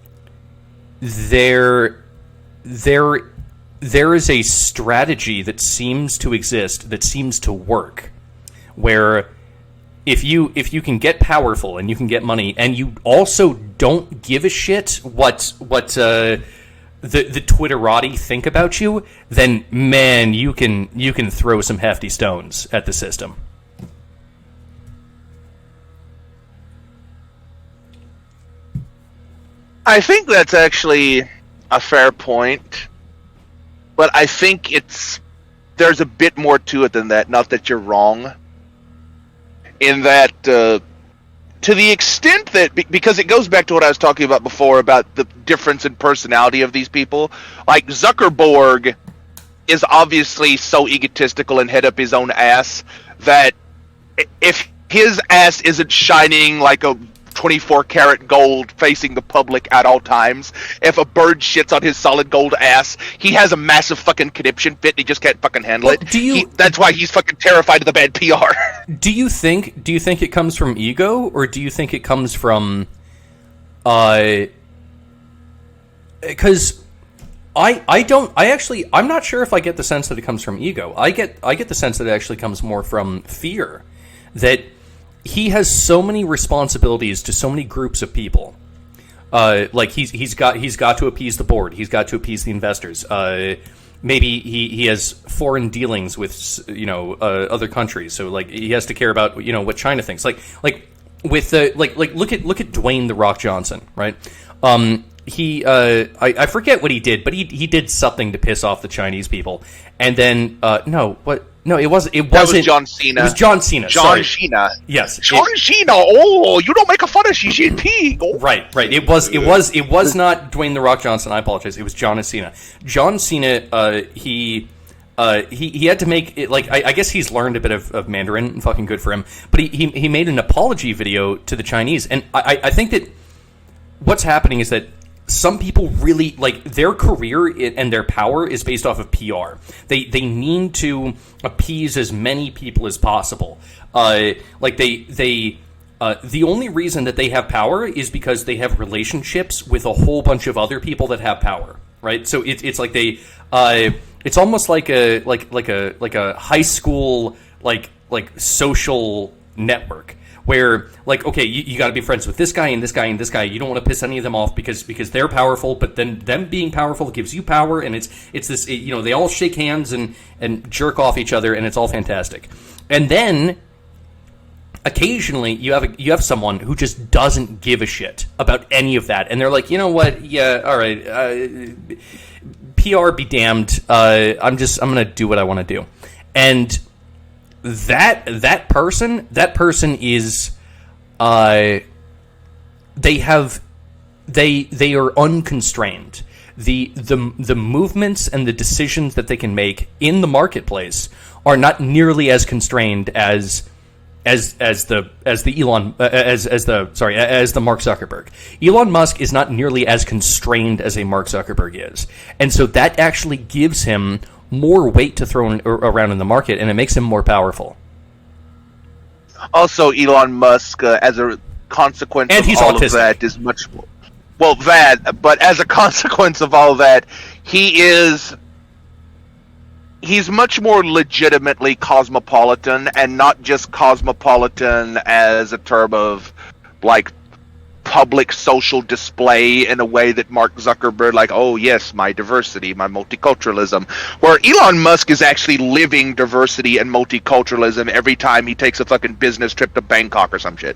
is a strategy that seems to exist, that seems to work, where if you can get powerful and you can get money and you also don't give a shit what the Twitterati think about you, then man, you can throw some hefty stones at the system. I think that's actually a fair point, but I think there's a bit more to it than that. Not that you're wrong. In that, to the extent that, because it goes back to what I was talking about before about the difference in personality of these people, like Zuckerberg is obviously so egotistical and head up his own ass that if his ass isn't shining like a 24-karat gold facing the public at all times, if a bird shits on his solid gold ass, he has a massive fucking conniption fit and he just can't fucking handle it. That's why he's fucking terrified of the bad PR. Do you think it comes from ego, or do you think it comes from because I'm not sure if I get the sense that it comes from ego. I get the sense that it actually comes more from fear, that he has so many responsibilities to so many groups of people. Like he's got to appease the board. He's got to appease the investors. maybe he has foreign dealings with other countries, so like he has to care about what China thinks. Like with the look at Dwayne the Rock Johnson, right? I forget what he did, but he did something to piss off the Chinese people, and then it wasn't That was John Cena. It was John Cena. John Cena. Yes, John Cena. Oh, you don't make a fun of Xi Jinping. Oh. Right. It was not Dwayne the Rock Johnson. I apologize. It was John Cena. John Cena. He had to make it, like, I guess he's learned a bit of Mandarin, and fucking good for him. But he made an apology video to the Chinese, and I think that what's happening is that some people really, like, their career and their power is based off of PR. They need to appease as many people as possible. The only reason that they have power is because they have relationships with a whole bunch of other people that have power, right? So it's like they it's almost like a high school like social network. Where, like, okay, you got to be friends with this guy and this guy and this guy. You don't want to piss any of them off because they're powerful. But then them being powerful gives you power, and it's this. They all shake hands and jerk off each other, and it's all fantastic. And then occasionally you have someone who just doesn't give a shit about any of that, and they're like, you know what? Yeah, all right. PR be damned. I'm gonna do what I want to do, and that person is they are unconstrained. The movements and the decisions that they can make in the marketplace are not nearly as constrained as the Mark Zuckerberg. Elon Musk is not nearly as constrained as a Mark Zuckerberg is, and so that actually gives him more weight to throw around in the market, and it makes him more powerful. Also, Elon Musk, as a consequence and of all autistic. Of that, is much more... Well, but as a consequence of all that, he's much more legitimately cosmopolitan, and not just cosmopolitan as a term of, like, public social display in a way that Mark Zuckerberg, like, oh yes, my diversity, my multiculturalism, where Elon Musk is actually living diversity and multiculturalism every time he takes a fucking business trip to Bangkok or some shit.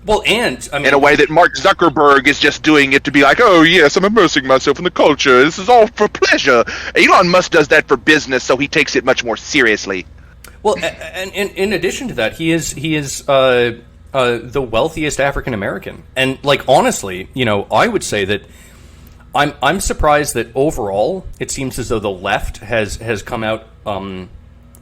Well, and I mean, in a way that Mark Zuckerberg is just doing it to be like, oh yes, I'm immersing myself in the culture, this is all for pleasure. Elon Musk does that for business, so he takes it much more seriously. Well, and in addition to that, he is the wealthiest African American, and like honestly, I would say that I'm surprised that overall it seems as though the left has come out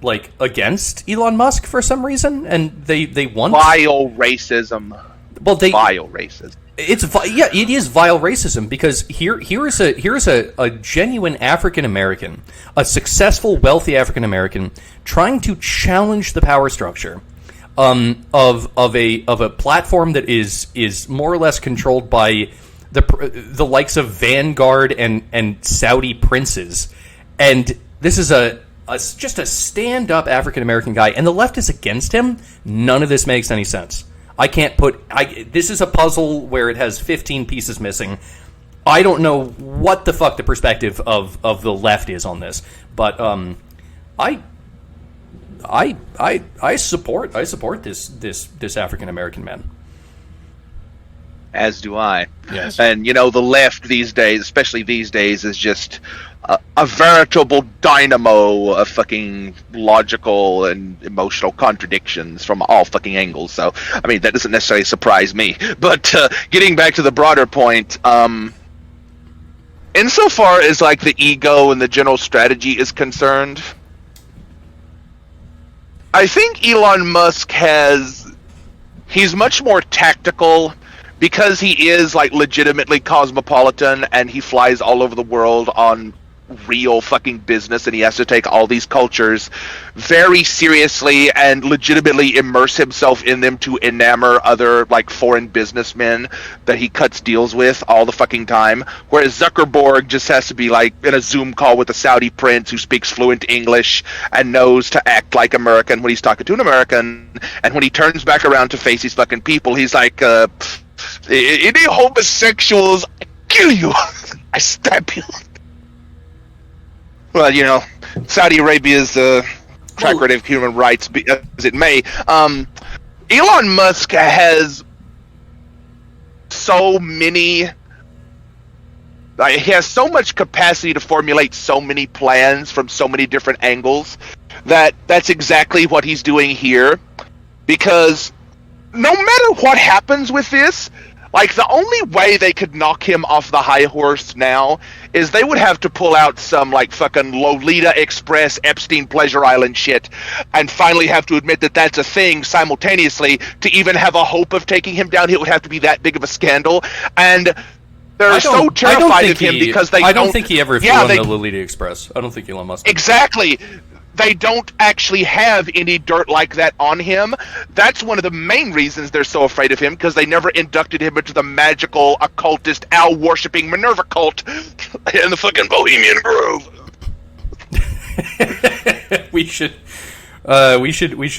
like against Elon Musk for some reason, and they want vile racism. Well, vile racism. It is vile racism because here is a genuine African American, a successful, wealthy African American trying to challenge the power structure of a platform that is more or less controlled by the likes of Vanguard and Saudi princes, and this is just a stand-up African American guy, and the left is against him. None of this makes any sense. This is a puzzle where it has 15 pieces missing. I don't know what the fuck the perspective of the left is on this, but I support this African American man. As do I. Yes. And the left these days, especially these days, is just a veritable dynamo of fucking logical and emotional contradictions from all fucking angles. So, I mean, that doesn't necessarily surprise me. But getting back to the broader point, insofar as like the ego and the general strategy is concerned, I think Elon Musk he's much more tactical because he is like legitimately cosmopolitan and he flies all over the world on real fucking business, and he has to take all these cultures very seriously and legitimately immerse himself in them to enamor other like foreign businessmen that he cuts deals with all the fucking time, whereas Zuckerberg just has to be like in a Zoom call with a Saudi prince who speaks fluent English and knows to act like American when he's talking to an American, and when he turns back around to face these fucking people, he's like, any homosexuals, I kill you. I stab you. Well, Saudi Arabia's track record of human rights, as it may. Elon Musk has so many. He has so much capacity to formulate so many plans from so many different angles that's exactly what he's doing here. Because no matter what happens with this, like, the only way they could knock him off the high horse now is they would have to pull out some, like, fucking Lolita Express, Epstein Pleasure Island shit, and finally have to admit that that's a thing simultaneously. To even have a hope of taking him down, it would have to be that big of a scandal. And they're so terrified of him because I don't think he ever flew on the Lolita Express. I don't think Elon Musk did. Exactly. They don't actually have any dirt like that on him. That's one of the main reasons they're so afraid of him, because they never inducted him into the magical, occultist, owl-worshipping Minerva cult in the fucking Bohemian Grove. We should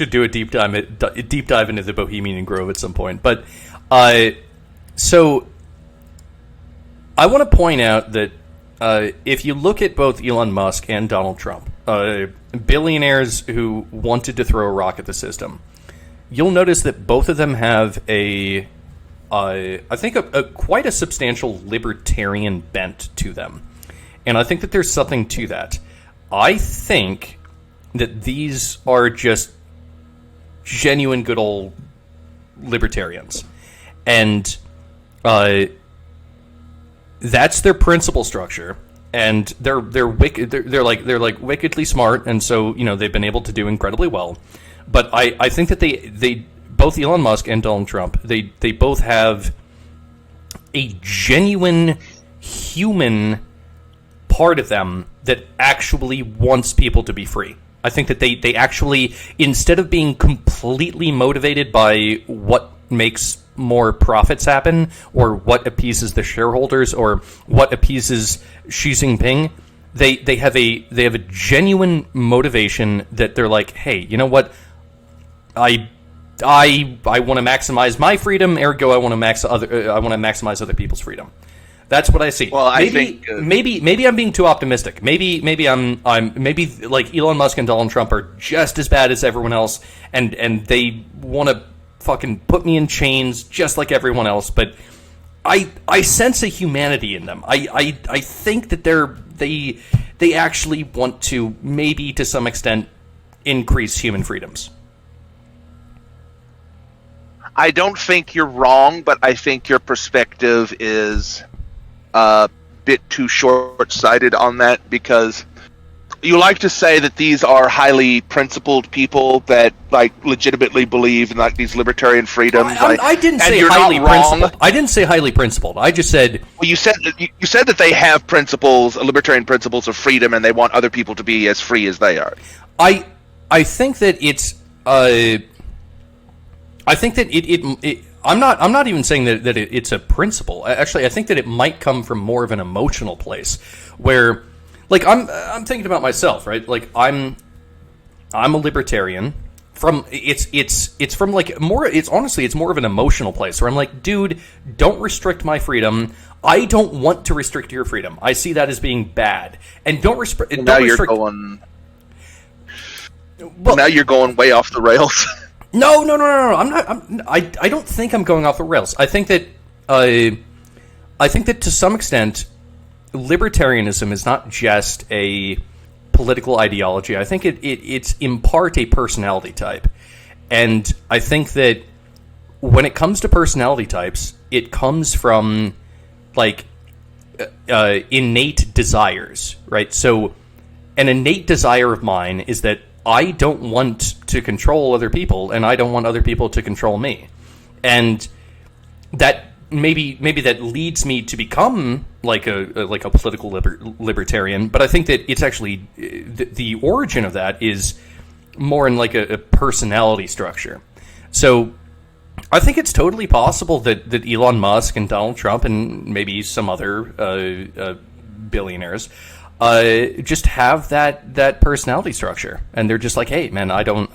do a deep dive into the Bohemian Grove at some point. But so I want to point out that if you look at both Elon Musk and Donald Trump, billionaires who wanted to throw a rock at the system, you'll notice that both of them have I think a quite a substantial libertarian bent to them. And I think that there's something to that. I think that these are just genuine good old libertarians. And that's their principle structure. And they're wicked. They're like wickedly smart, and so they've been able to do incredibly well. But I think that they both Elon Musk and Donald Trump they both have a genuine human part of them that actually wants people to be free. I think that they actually, instead of being completely motivated by what makes more profits happen, or what appeases the shareholders, or what appeases Xi Jinping, they have a genuine motivation that they're like, hey, you know what? I want to maximize my freedom, ergo I want to maximize other people's freedom. That's what I see. Well, I think think maybe I'm being too optimistic. Maybe I'm like Elon Musk and Donald Trump are just as bad as everyone else, and they want to fucking put me in chains just like everyone else. But I sense a humanity in them. I think that they actually want to, maybe to some extent, increase human freedoms. I don't think you're wrong, but I think your perspective is a bit too short-sighted on that, because you like to say that these are highly principled people that legitimately believe in these libertarian freedoms. I didn't say highly principled. I didn't say highly principled. I just said. Well, you said that they have principles, libertarian principles of freedom, and they want other people to be as free as they are. I think that it's. I think that it I'm not even saying that it's a principle. Actually, I think that it might come from more of an emotional place, where, like, I'm thinking about myself, right? Like, I'm a libertarian. It's from like more. It's honestly, it's more of an emotional place where I'm like, dude, don't restrict my freedom. I don't want to restrict your freedom. I see that as being bad, and don't restrict. Now you're going. Well, now you're going way off the rails. No. I'm not. I don't think I'm going off the rails. I think that to some extent, libertarianism is not just a political ideology. I think it's in part a personality type, and I think that when it comes to personality types, it comes from like innate desires, right? So, an innate desire of mine is that I don't want to control other people, and I don't want other people to control me. And that maybe that leads me to become like a political libertarian. But I think that it's actually the origin of that is more in like a personality structure. So I think it's totally possible that Elon Musk and Donald Trump and maybe some other billionaires just have that personality structure, and they're just like, hey man, I do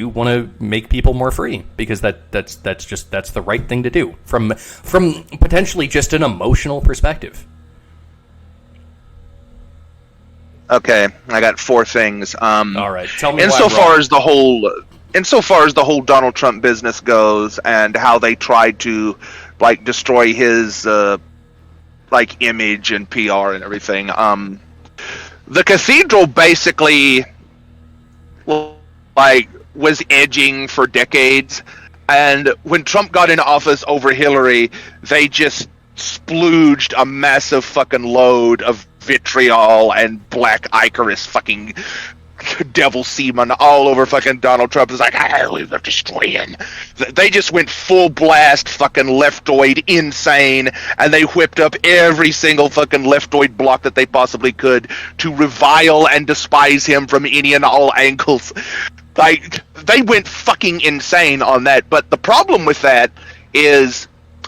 want to make people more free, because that's the right thing to do from potentially just an emotional perspective. Okay, I got four things. All right, tell me. Insofar as the whole Donald Trump business goes, and how they tried to like destroy his like image and PR and everything, the cathedral basically like was edging for decades, and when Trump got into office over Hillary, they just splooged a massive fucking load of vitriol and black ichorous fucking devil semen all over fucking Donald Trump. It's like, we're destroying. They just went full blast fucking leftoid insane, and they whipped up every single fucking leftoid block that they possibly could to revile and despise him from any and all angles. Like, they went fucking insane on that. But the problem with that is,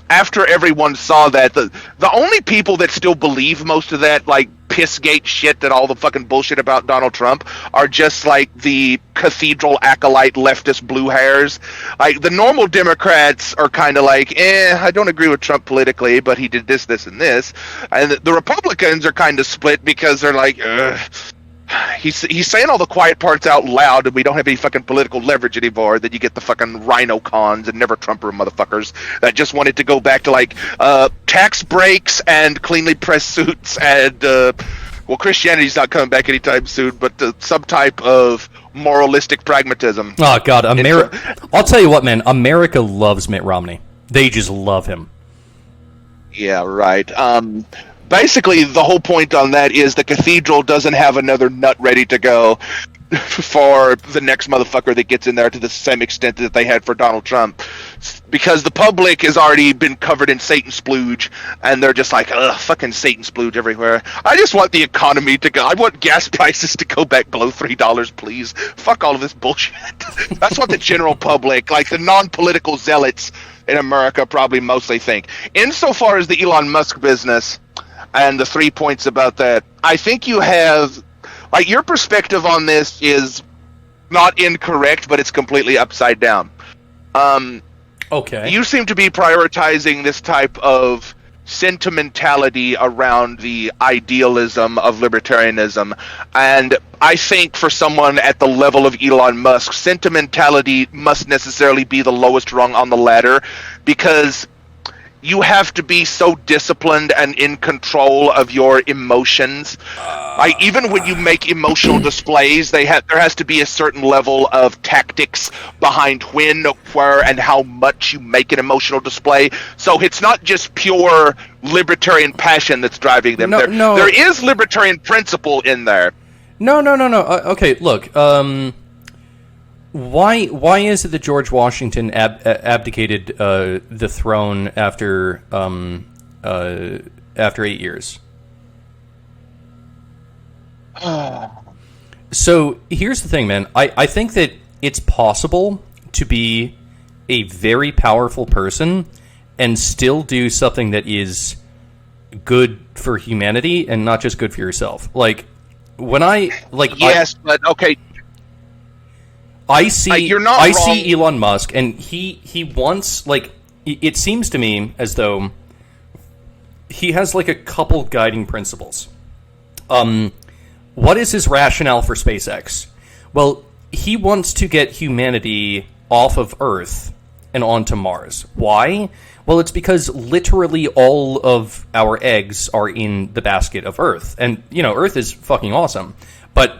after everyone saw that, the only people that still believe most of that, like, pissgate shit and all the fucking bullshit about Donald Trump are just, like, the cathedral acolyte leftist blue hairs. Like, the normal Democrats are kind of like, I don't agree with Trump politically, but he did this, this, and this. And the Republicans are kind of split because they're like, he's saying all the quiet parts out loud, and we don't have any fucking political leverage anymore. Then you get the fucking rhino cons and never Trumper motherfuckers that just wanted to go back to like tax breaks and cleanly pressed suits and well, Christianity's not coming back anytime soon, but some type of moralistic pragmatism. Oh God, I'll tell you what, man. America loves Mitt Romney. They just love him. Yeah, right. Basically, the whole point on that is the cathedral doesn't have another nut ready to go for the next motherfucker that gets in there to the same extent that they had for Donald Trump. Because the public has already been covered in Satan splooge, and they're just like, fucking Satan splooge everywhere. I just want the economy to go. I want gas prices to go back below $3, please. Fuck all of this bullshit. That's what the general public, like the non-political zealots in America, probably mostly think. Insofar as the Elon Musk business, and the 3 points about that, I think you have, like, your perspective on this is not incorrect, but it's completely upside down. Okay. You seem to be prioritizing this type of sentimentality around the idealism of libertarianism, and I think for someone at the level of Elon Musk, sentimentality must necessarily be the lowest rung on the ladder, because you have to be so disciplined and in control of your emotions. Like, even when you make emotional displays, there has to be a certain level of tactics behind when, where, and how much you make an emotional display. So it's not just pure libertarian passion that's driving them. No. There is libertarian principle in there. No. Okay, look. Why is it that George Washington abdicated the throne after 8 years? So here's the thing, man. I think that it's possible to be a very powerful person and still do something that is good for humanity and not just good for yourself. Like, when but okay. I see. You're not I wrong. see Elon Musk, and he wants, like, it seems to me as though he has like a couple guiding principles. What is his rationale for SpaceX? Well, he wants to get humanity off of Earth and onto Mars. Why? Well, it's because literally all of our eggs are in the basket of Earth, and Earth is fucking awesome, but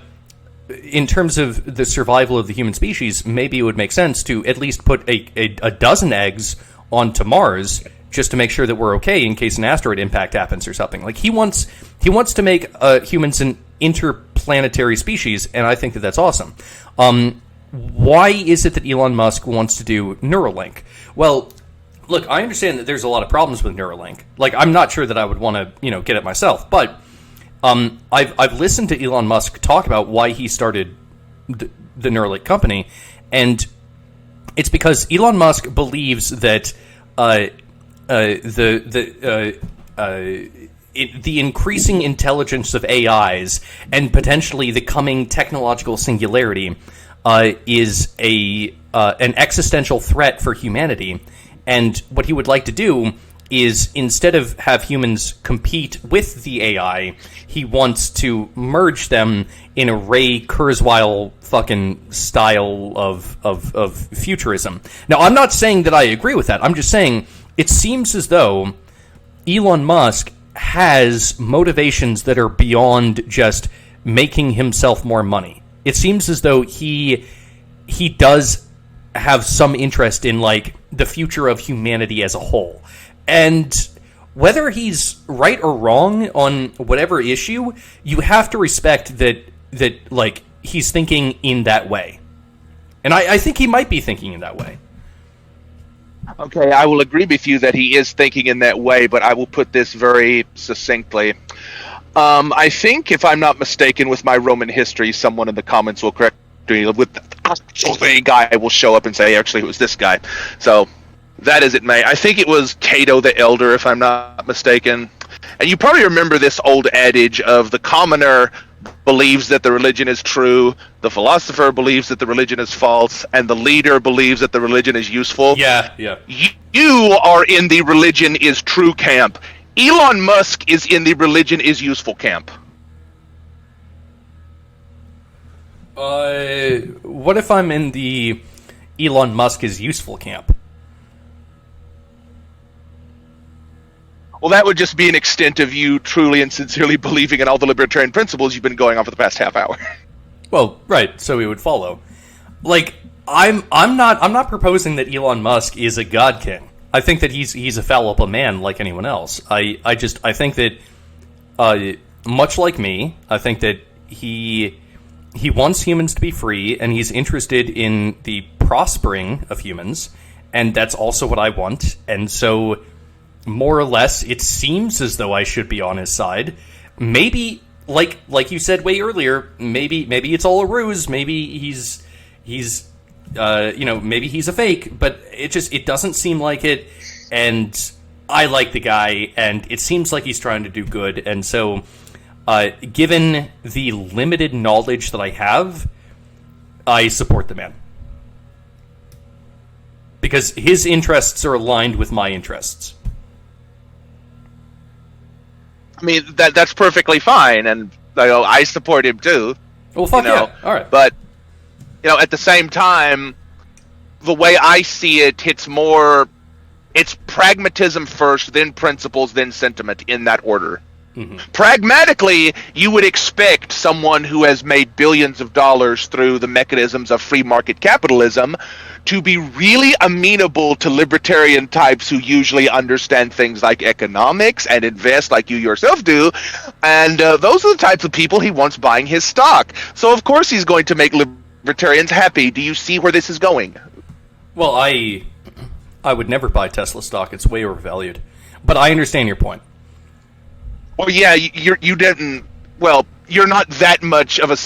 in terms of the survival of the human species, maybe it would make sense to at least put a dozen eggs onto Mars just to make sure that we're okay in case an asteroid impact happens or something. Like, he wants to make humans an interplanetary species, and I think that that's awesome. Why is it that Elon Musk wants to do Neuralink? Well, look, I understand that there's a lot of problems with Neuralink. Like, I'm not sure that I would want to, get it myself, but I've listened to Elon Musk talk about why he started the Neuralink company, and it's because Elon Musk believes that the increasing intelligence of AIs and potentially the coming technological singularity is an existential threat for humanity, and what he would like to do is instead of have humans compete with the AI, he wants to merge them in a Ray Kurzweil fucking style of futurism. Now, I'm not saying that I agree with that. I'm just saying it seems as though Elon Musk has motivations that are beyond just making himself more money. It seems as though he does have some interest in, like, the future of humanity as a whole. And whether he's right or wrong on whatever issue, you have to respect that like, he's thinking in that way. And I think he might be thinking in that way. Okay, I will agree with you that he is thinking in that way, but I will put this very succinctly. I think, if I'm not mistaken with my Roman history, someone in the comments will correct me with a guy will show up and say, actually, it was this guy. So, that as it may. I think it was Cato the Elder, if I'm not mistaken. And you probably remember this old adage of the commoner believes that the religion is true, the philosopher believes that the religion is false, and the leader believes that the religion is useful. Yeah. You are in the religion is true camp. Elon Musk is in the religion is useful camp. What if I'm in the Elon Musk is useful camp? Well, that would just be an extent of you truly and sincerely believing in all the libertarian principles you've been going on for the past half hour. Well, right, so we would follow. Like, I'm not proposing that Elon Musk is a god king. I think that he's a fallible man like anyone else. I think that much like me, I think that he wants humans to be free, and he's interested in the prospering of humans, and that's also what I want. And so, more or less, it seems as though I should be on his side. Maybe, like you said way earlier, maybe it's all a ruse. Maybe he's maybe he's a fake. But it doesn't seem like it. And I like the guy, and it seems like he's trying to do good. And so, given the limited knowledge that I have, I support the man. Because his interests are aligned with my interests. I mean, that's perfectly fine, and I support him too. Well, fuck yeah. All right. But, at the same time, the way I see it, it's pragmatism first, then principles, then sentiment, in that order. Mm-hmm. Pragmatically, you would expect someone who has made billions of dollars through the mechanisms of free market capitalism to be really amenable to libertarian types who usually understand things like economics and invest like you yourself do, and those are the types of people he wants buying his stock. So of course he's going to make libertarians happy. Do you see where this is going? Well, I would never buy Tesla stock. It's way overvalued. But I understand your point. Well, yeah, you didn't. Well, you're not that much of a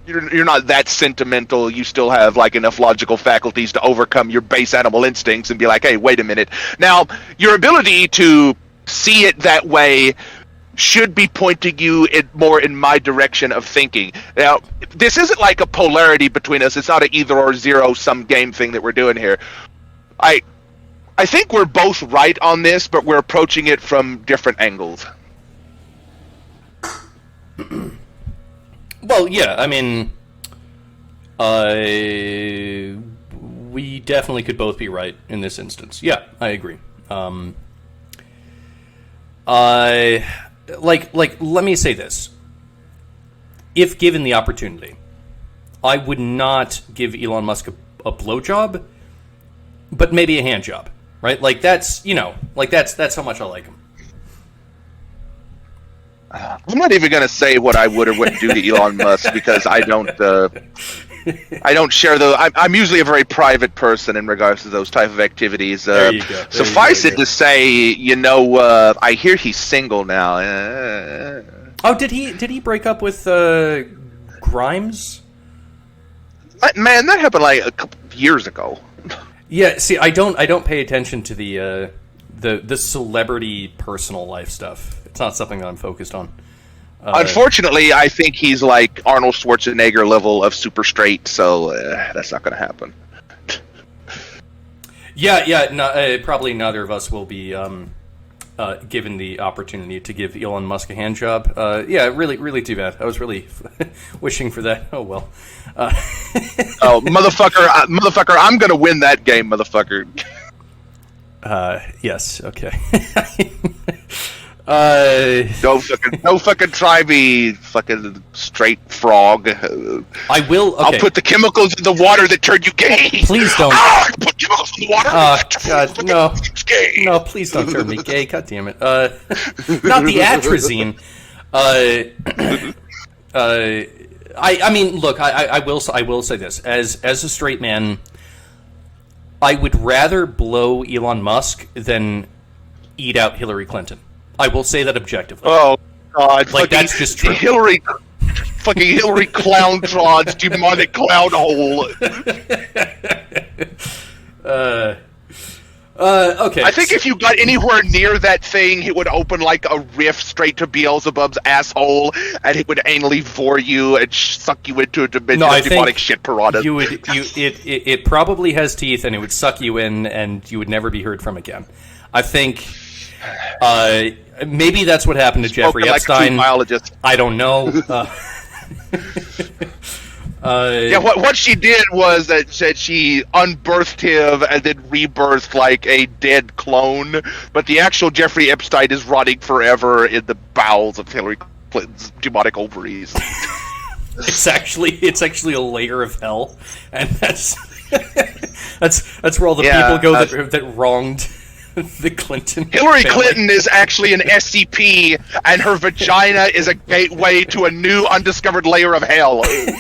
you're not that sentimental. You still have like enough logical faculties to overcome your base animal instincts and be like, hey, wait a minute. Now, your ability to see it that way should be pointing you more in my direction of thinking. Now, this isn't like a polarity between us. It's not an either or zero sum game thing that we're doing here. I think we're both right on this, but we're approaching it from different angles. Well, yeah, I mean, we definitely could both be right in this instance. Yeah, I agree. Let me say this. If given the opportunity, I would not give Elon Musk a blowjob, but maybe a hand job, right? Like, that's how much I like him. I'm not even going to say what I would or wouldn't do to Elon Musk because I don't share I'm usually a very private person in regards to those type of activities. There you go. Suffice it to say, I hear he's single now. Oh, did he break up with Grimes? Man, that happened like a couple of years ago. Yeah, see, I don't pay attention to the celebrity personal life stuff. It's not something that I'm focused on. Unfortunately, I think he's like Arnold Schwarzenegger level of super straight, so that's not going to happen. Yeah, no, probably neither of us will be given the opportunity to give Elon Musk a hand job. Yeah, really, really too bad. I was really wishing for that. Oh well. Oh, motherfucker! I'm gonna win that game, motherfucker. Yes. Okay. No fucking try me, fucking straight frog. I will. Okay. I'll put the chemicals in the water that turned you gay. Please don't. Put chemicals in the water. God, no. No, please don't turn me gay. God damn it. Not the atrazine. I mean, look. I will say this as a straight man. I would rather blow Elon Musk than eat out Hillary Clinton. I will say that objectively. Oh God! Like that's just true. Fucking Hillary Clowntrons, demonic clown hole. Okay. I think if you got anywhere near that thing, it would open like a rift straight to Beelzebub's asshole, and it would anally vor you and suck you into a dimension of demonic shit piranhas. It probably has teeth, and it would suck you in, and you would never be heard from again. I think. Maybe that's what happened to Jeffrey Epstein. Biologist. I don't know. Yeah, what she did was that she unbirthed him and then rebirthed like a dead clone. But the actual Jeffrey Epstein is rotting forever in the bowels of Hillary Clinton's demonic ovaries. It's actually a layer of hell, and that's where all the people go that wronged the Clinton. Hillary family. Clinton is actually an SCP, and her vagina is a gateway to a new undiscovered layer of hell. You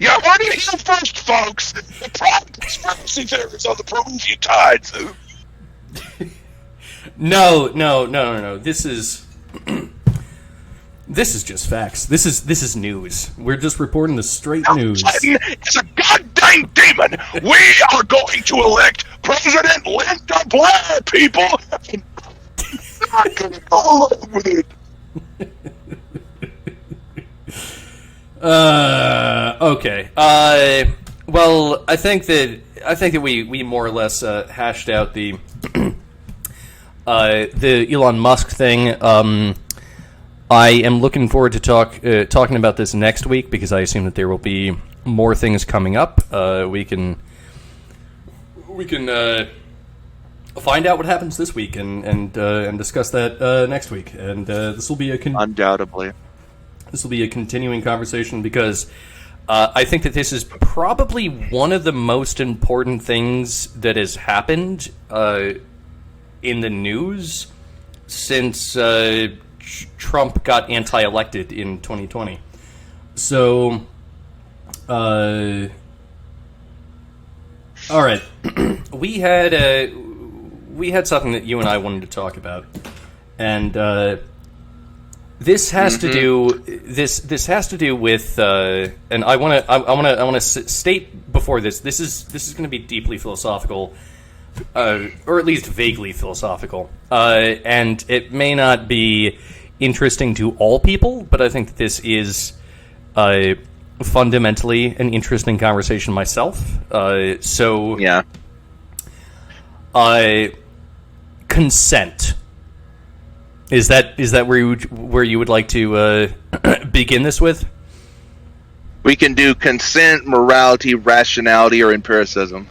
heard it here first, folks. The private conspiracy theories on the Promethean tides. No. This is just facts. This is news. We're just reporting the straight news. It's a goddamn demon. We are going to elect President Linda Blair, people. I'm not going to go along with it. Okay. Well, I think that we more or less hashed out the Elon Musk thing. I am looking forward to talking about this next week because I assume that there will be more things coming up. We can find out what happens this week and discuss that next week. And this will be undoubtedly. This will be a continuing conversation because I think that this is probably one of the most important things that has happened in the news since Trump got anti-elected in 2020. So, all right, we had something that you and I wanted to talk about, and this has to do has to do with and I want to state before this is going to be deeply philosophical, or at least vaguely philosophical, and it may not be interesting to all people, but I think that this is fundamentally an interesting conversation myself. So yeah, consent. Is that where you would like to begin this with? We can do consent, morality, rationality, or empiricism.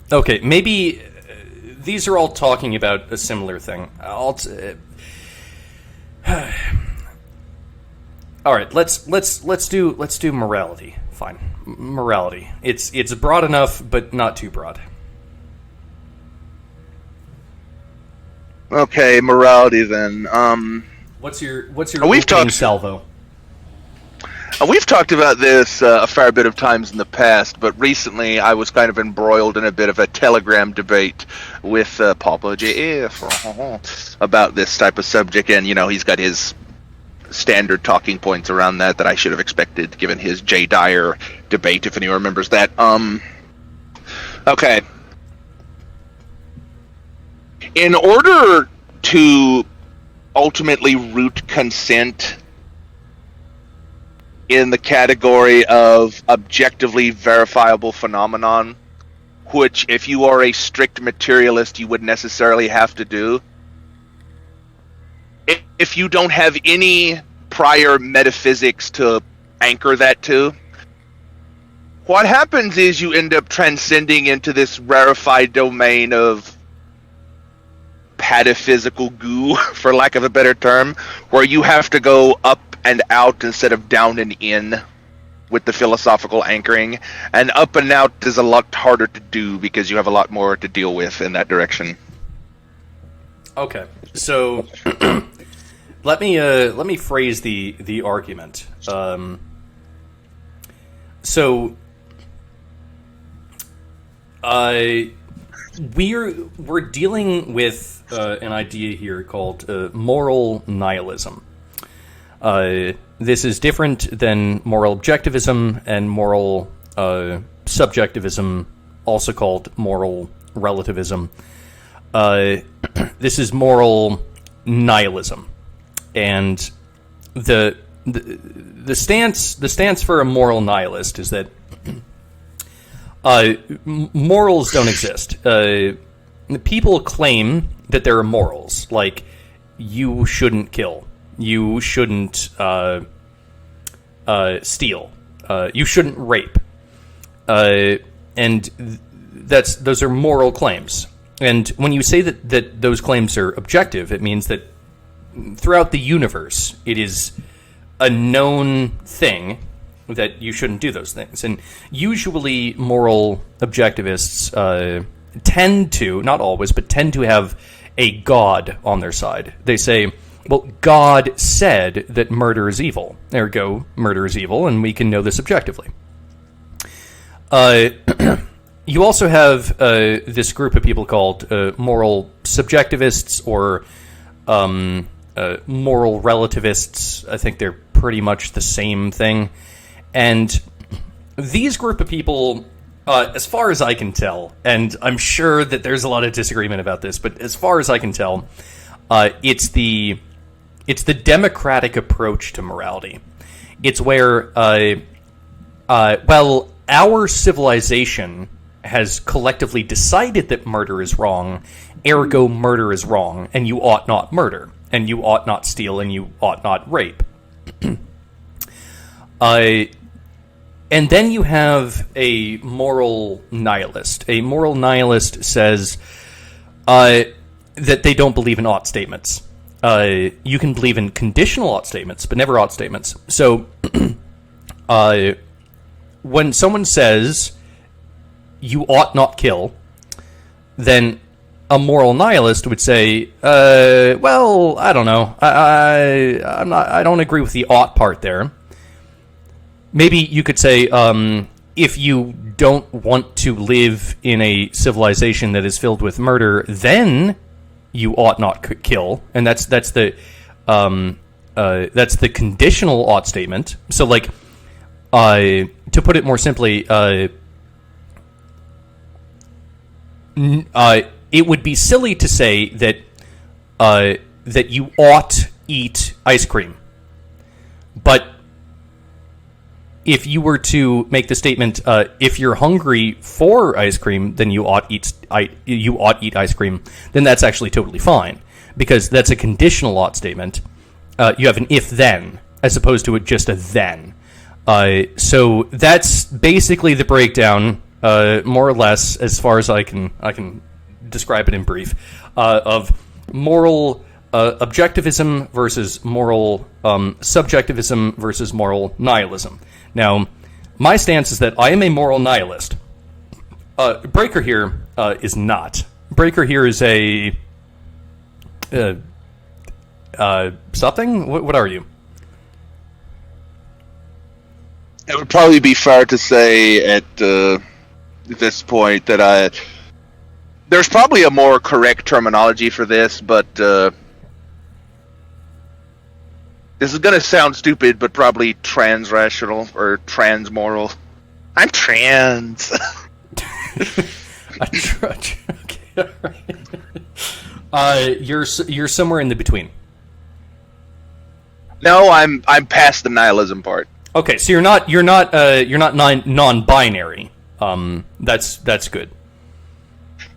Okay, maybe these are all talking about a similar thing. All right, let's do morality. Fine, morality. It's broad enough, but not too broad. Okay, morality then. What's your we've talked salvo? We've talked about this a fair bit of times in the past, but recently I was kind of embroiled in a bit of a Telegram debate with Papa JF about this type of subject, and he's got his standard talking points around that I should have expected given his Jay Dyer debate, if anyone remembers that. Okay. In order to ultimately root consent in the category of objectively verifiable phenomenon, which if you are a strict materialist, you would necessarily have to do. If you don't have any prior metaphysics to anchor that to, what happens is you end up transcending into this rarefied domain of pataphysical goo, for lack of a better term, where you have to go up and out instead of down and in with the philosophical anchoring. And up and out is a lot harder to do because you have a lot more to deal with in that direction. Okay, so let me phrase the argument. We're dealing with an idea here called moral nihilism. This is different than moral objectivism and moral subjectivism, also called moral relativism. This is moral nihilism, and the stance for a moral nihilist is that morals don't exist. People claim that there are morals, like you shouldn't kill, you shouldn't steal, you shouldn't rape, and those are moral claims. And when you say that those claims are objective, it means that throughout the universe, it is a known thing that you shouldn't do those things. And usually moral objectivists tend to, not always, but tend to have a god on their side. They say, well, God said that murder is evil. Ergo, murder is evil, and we can know this objectively. You also have this group of people called moral subjectivists or moral relativists. I think they're pretty much the same thing. And these group of people, as far as I can tell, and I'm sure that there's a lot of disagreement about this, but as far as I can tell, it's the democratic approach to morality. It's where, our civilization has collectively decided that murder is wrong, ergo murder is wrong, and you ought not murder, and you ought not steal, and you ought not rape. And then you have a moral nihilist. A moral nihilist says that they don't believe in ought statements. You can believe in conditional ought statements, but never ought statements. So when someone says you ought not kill, then a moral nihilist would say, well, I don't know. I don't agree with the ought part there. Maybe you could say, if you don't want to live in a civilization that is filled with murder, then you ought not kill, and that's the conditional ought statement. So, like, to put it more simply, it would be silly to say that that you ought eat ice cream, but if you were to make the statement, if you're hungry for ice cream, then you ought eat ice cream, then that's actually totally fine, because that's a conditional ought statement. You have an if-then, as opposed to just a then. So that's basically the breakdown, more or less, as far as I can describe it in brief, of moral objectivism versus moral subjectivism versus moral nihilism. Now, my stance is that I am a moral nihilist. Breaker here is not. Breaker here is a something? What are you? It would probably be fair to say at this point that there's probably a more correct terminology for this, but this is going to sound stupid, but probably transrational or transmoral. I'm trans. Okay, all right. You're somewhere in the between. No, I'm past the nihilism part. Okay, so you're not non-binary. That's good.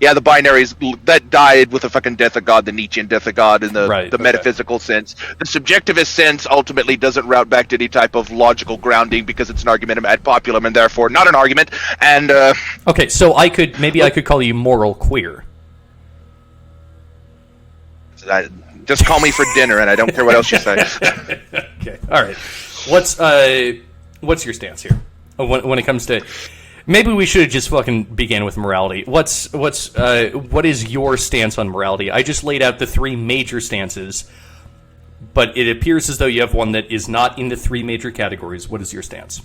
Yeah, the binaries that died with the fucking death of God, the Nietzschean death of God in the metaphysical sense. The subjectivist sense ultimately doesn't route back to any type of logical grounding because it's an argumentum ad populum and therefore not an argument. And okay, so I could call you moral queer. Just call me for dinner, and I don't care what else you say. Okay, all right. What's your stance here when it comes to? Maybe we should have just fucking began with morality. What is your stance on morality? I just laid out the three major stances, but it appears as though you have one that is not in the three major categories. What is your stance?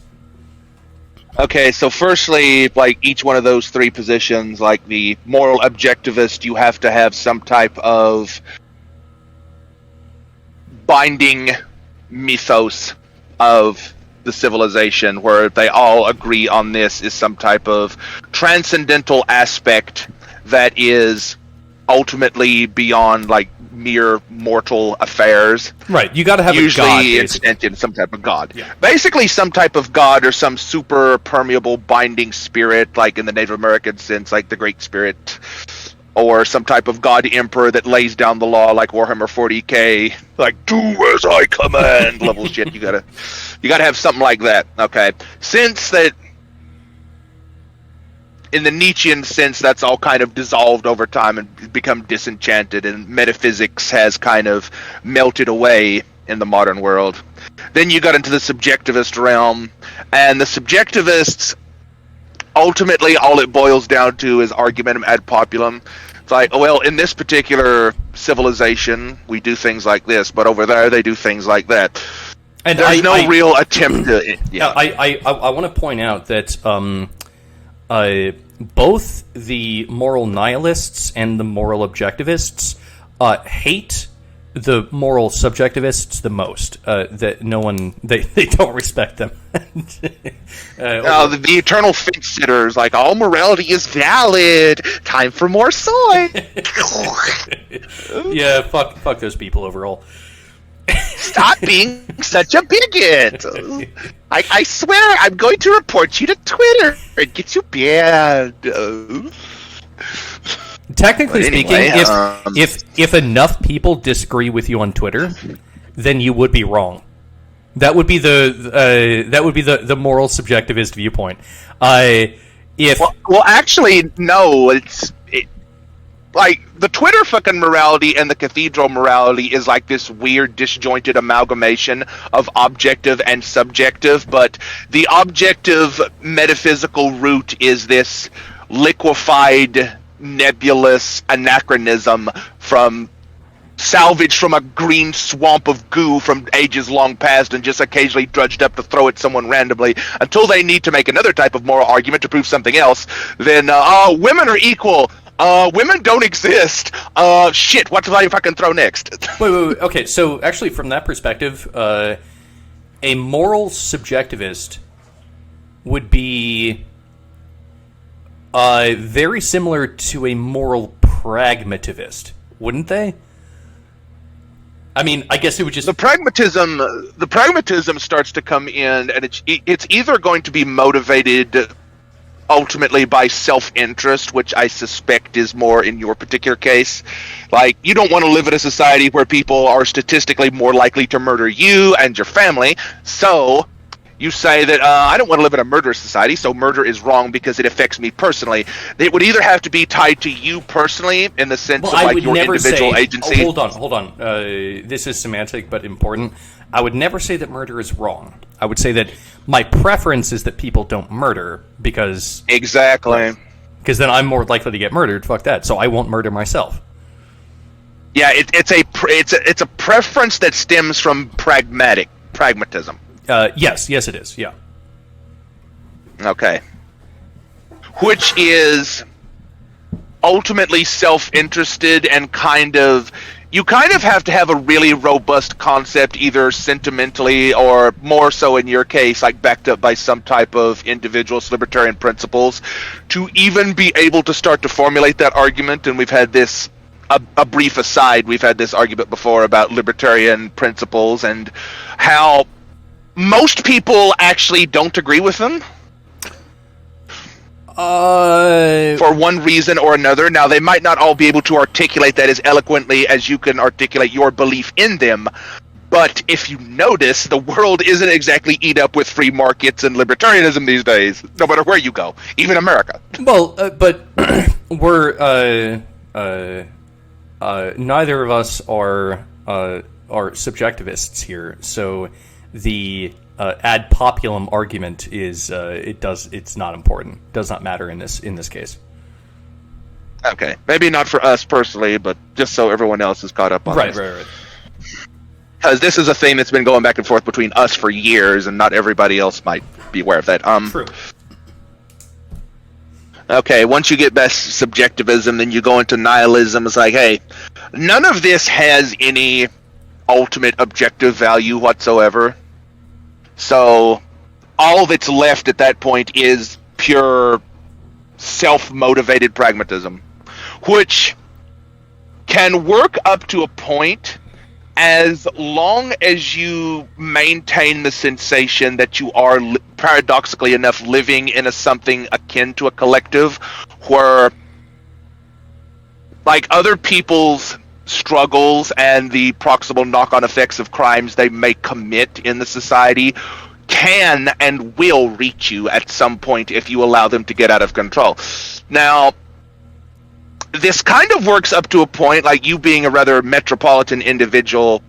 Okay, so firstly, like each one of those three positions, like the moral objectivist, you have to have some type of binding mythos of the civilization where they all agree on this is some type of transcendental aspect that is ultimately beyond like mere mortal affairs. Right, you got to have usually a god, instanted some type of god. Yeah. Basically some type of god or some super permeable binding spirit, like in the Native American sense, like the Great Spirit, or some type of god emperor that lays down the law like Warhammer 40k, like do as I command level shit. You gotta have something like that. Okay, since that in the Nietzschean sense, that's all kind of dissolved over time and become disenchanted, and metaphysics has kind of melted away in the modern world. Then you got into the subjectivist realm, and the subjectivists, ultimately all it boils down to is argumentum ad populum. It's like, oh, well, in this particular civilization, we do things like this, but over there they do things like that. And there's no real attempt to... Yeah. I want to point out that both the moral nihilists and the moral objectivists hate the moral subjectivists the most. That no one they don't respect them. The eternal fence sitters, like all morality is valid. Time for more soy. Yeah, fuck those people overall. Stop being such a bigot. I swear I'm going to report you to Twitter. It gets you banned. Technically speaking, if enough people disagree with you on Twitter, then you would be wrong. That would be the moral subjectivist viewpoint. Actually, no. Like the Twitter fucking morality and the cathedral morality is like this weird disjointed amalgamation of objective and subjective, but the objective metaphysical root is this liquefied, nebulous anachronism salvaged from a green swamp of goo from ages long past and just occasionally drudged up to throw at someone randomly until they need to make another type of moral argument to prove something else. Then, women are equal. Women don't exist. Shit, what do I fucking throw next? Wait. Okay, so actually from that perspective, a moral subjectivist would be very similar to a moral pragmativist, wouldn't they? I mean, I guess it would just... The pragmatism starts to come in, and it's either going to be motivated ultimately by self-interest, which I suspect is more in your particular case. Like, you don't want to live in a society where people are statistically more likely to murder you and your family, so you say that, I don't want to live in a murderous society, so murder is wrong because it affects me personally. It would either have to be tied to you personally, in the sense of like your individual agency. Hold on. This is semantic, but important. I would never say that murder is wrong. I would say that my preference is that people don't murder because... Exactly. Because then I'm more likely to get murdered. Fuck that. So I won't murder myself. Yeah, it's a preference that stems from pragmatism. Yes, it is. Yeah. Okay. Which is ultimately self-interested and you kind of have to have a really robust concept, either sentimentally or more so in your case, like backed up by some type of individualist libertarian principles, to even be able to start to formulate that argument. And we've had this, a brief aside, we've had this argument before about libertarian principles and how most people actually don't agree with them. For one reason or another. Now, they might not all be able to articulate that as eloquently as you can articulate your belief in them, but if you notice, the world isn't exactly eat up with free markets and libertarianism these days, no matter where you go, even America. Well, but we're neither of us are subjectivists here, so the ad populum argument is it's not important. Does not matter in this case. Okay, maybe not for us personally, but just so everyone else is caught up on this. Right. Because this is a thing that's been going back and forth between us for years, and not everybody else might be aware of that. True. Okay, once you get past subjectivism, then you go into nihilism. It's like, hey, none of this has any ultimate objective value whatsoever. So all that's left at that point is pure self-motivated pragmatism, which can work up to a point as long as you maintain the sensation that you are, paradoxically enough, living in a something akin to a collective where, like, other people's struggles and the proximal knock-on effects of crimes they may commit in the society can and will reach you at some point if you allow them to get out of control. Now, this kind of works up to a point, like you being a rather metropolitan individual,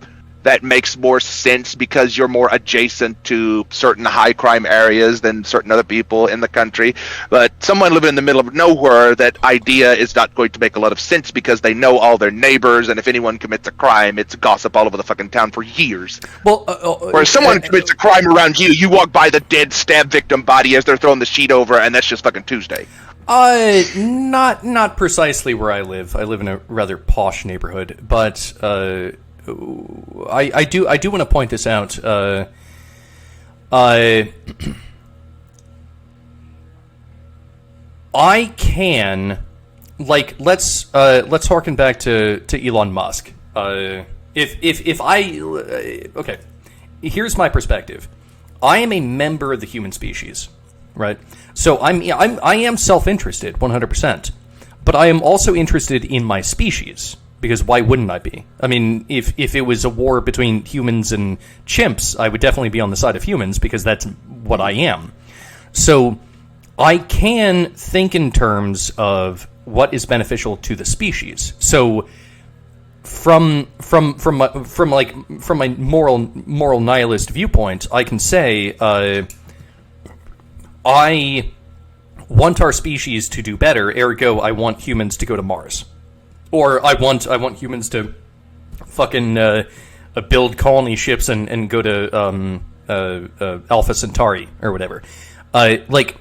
that makes more sense because you're more adjacent to certain high crime areas than certain other people in the country. But someone living in the middle of nowhere, that idea is not going to make a lot of sense because they know all their neighbors, and if anyone commits a crime, it's gossip all over the fucking town for years. Well, whereas someone commits a crime around you, you walk by the dead stab victim body as they're throwing the sheet over, and that's just fucking Tuesday. Not precisely where I live. I live in a rather posh neighborhood, but I do want to point this out. I can, like, let's harken back to Elon Musk. If I okay, here's my perspective. I am a member of the human species, right? So I am self-interested 100%, but I am also interested in my species, because why wouldn't I be? I mean, if it was a war between humans and chimps, I would definitely be on the side of humans because that's what I am. So I can think in terms of what is beneficial to the species. So from my moral nihilist viewpoint, I can say I want our species to do better, ergo I want humans to go to Mars. Or I want humans to fucking build colony ships and go to Alpha Centauri or whatever. Like,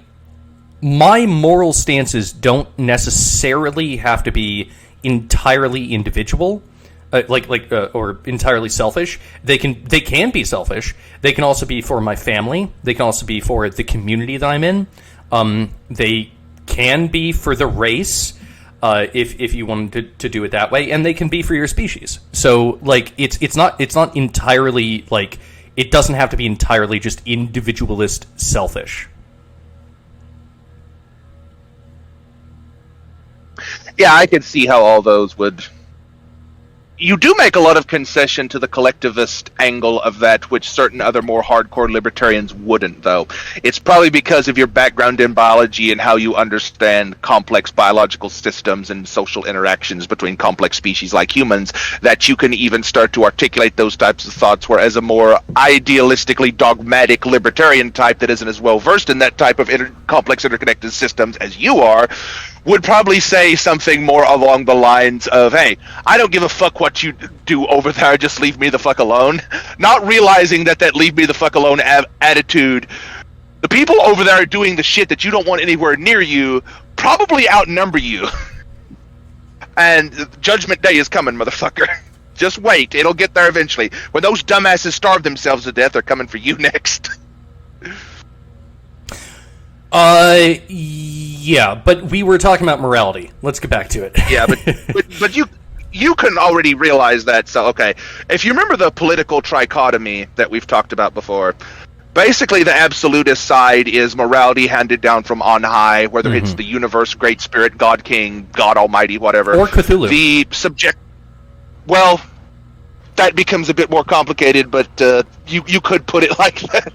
my moral stances don't necessarily have to be entirely individual, or entirely selfish. They can be selfish. They can also be for my family. They can also be for the community that I'm in. They can be for the race, if you wanted to do it that way, and they can be for your species. So, like, it's not entirely, like, it doesn't have to be entirely just individualist selfish. Yeah, I can see how all those would... You do make a lot of concession to the collectivist angle of that, which certain other more hardcore libertarians wouldn't, though. It's probably because of your background in biology and how you understand complex biological systems and social interactions between complex species like humans that you can even start to articulate those types of thoughts, whereas a more idealistically dogmatic libertarian type that isn't as well versed in that type of complex interconnected systems as you are would probably say something more along the lines of, hey, I don't give a fuck what you do over there, just leave me the fuck alone. Not realizing that leave me the fuck alone attitude, the people over there doing the shit that you don't want anywhere near you probably outnumber you. And Judgment Day is coming, motherfucker. Just wait, it'll get there eventually. When those dumbasses starve themselves to death, they're coming for you next. Yeah, but we were talking about morality. Let's get back to it. Yeah, but you can already realize that. So, okay, if you remember the political trichotomy that we've talked about before, Basically, the absolutist side is morality handed down from on high, whether it's the universe, Great Spirit, God King, God Almighty, whatever. Or Cthulhu. Well, that becomes a bit more complicated, but you could put it like that.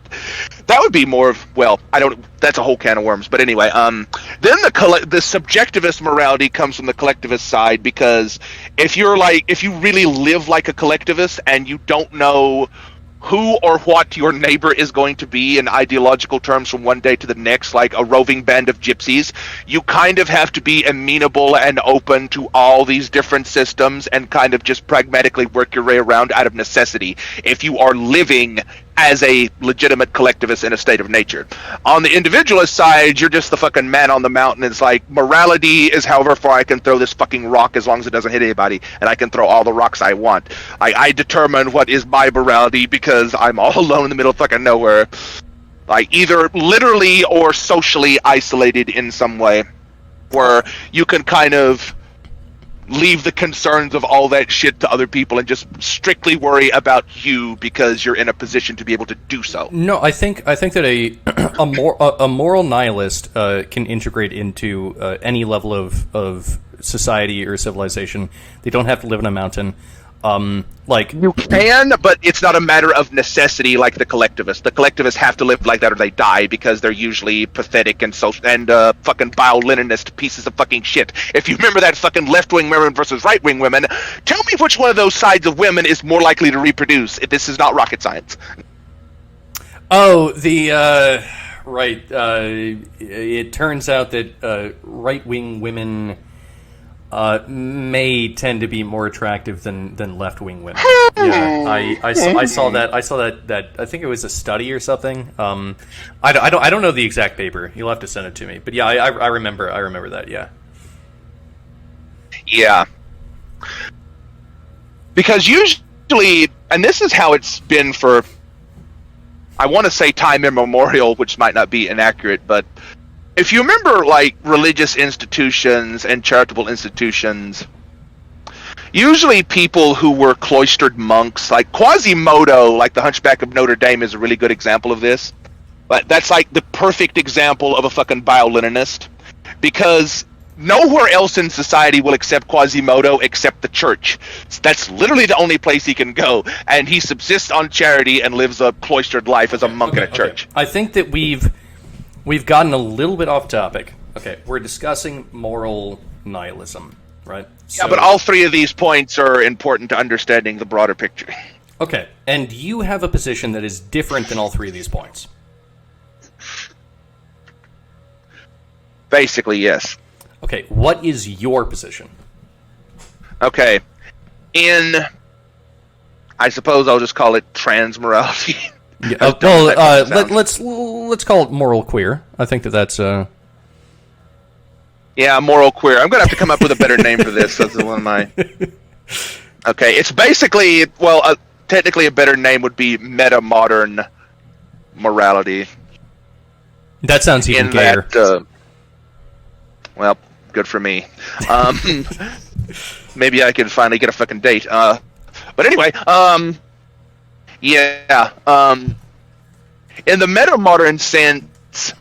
That would be more of, well, I don't. That's a whole can of worms. But anyway, then the subjectivist morality comes from the collectivist side, because if you really live like a collectivist and you don't know who or what your neighbor is going to be in ideological terms from one day to the next, like a roving band of gypsies, you kind of have to be amenable and open to all these different systems and kind of just pragmatically work your way around out of necessity if you are living as a legitimate collectivist in a state of nature. On the individualist side, you're just the fucking man on the mountain. It's like, morality is however far I can throw this fucking rock as long as it doesn't hit anybody, and I can throw all the rocks I want. I determine what is my morality because I'm all alone in the middle of fucking nowhere. Like, either literally or socially isolated in some way, where you can kind of leave the concerns of all that shit to other people and just strictly worry about you because you're in a position to be able to do so. No, I think that a moral nihilist can integrate into any level of society or civilization. They don't have to live in a mountain. You can, but it's not a matter of necessity like the collectivists. The collectivists have to live like that or they die, because they're usually pathetic and fucking biolinist pieces of fucking shit. If you remember that fucking left-wing women versus right-wing women, tell me which one of those sides of women is more likely to reproduce. This is not rocket science. Oh, right. It turns out that right-wing women may tend to be more attractive than left-wing women. Yeah, I saw that. I saw that. I think it was a study or something. I don't know the exact paper. You'll have to send it to me. But yeah, I remember that. Yeah. Yeah. Because usually, and this is how it's been for, I want to say time immemorial, which might not be inaccurate, but if you remember, like, religious institutions and charitable institutions, usually people who were cloistered monks, like Quasimodo, like the Hunchback of Notre Dame, is a really good example of this. But that's like the perfect example of a fucking biolinist, because nowhere else in society will accept Quasimodo except the church. That's literally the only place he can go, and he subsists on charity and lives a cloistered life as a monk in a church. I think that We've gotten a little bit off topic. Okay, we're discussing moral nihilism, right? Yeah, but all three of these points are important to understanding the broader picture. Okay, and you have a position that is different than all three of these points. Basically, yes. Okay, what is your position? Okay, I suppose I'll just call it trans morality. Yeah, let's call it moral queer. I think that's Yeah, moral queer. I'm gonna have to come up with a better name for this. That's one of my. Okay, it's basically, well, technically a better name would be meta-modern morality. That sounds even gayer. Well, good for me. Maybe I could finally get a fucking date. But anyway, yeah. In the meta-modern sense,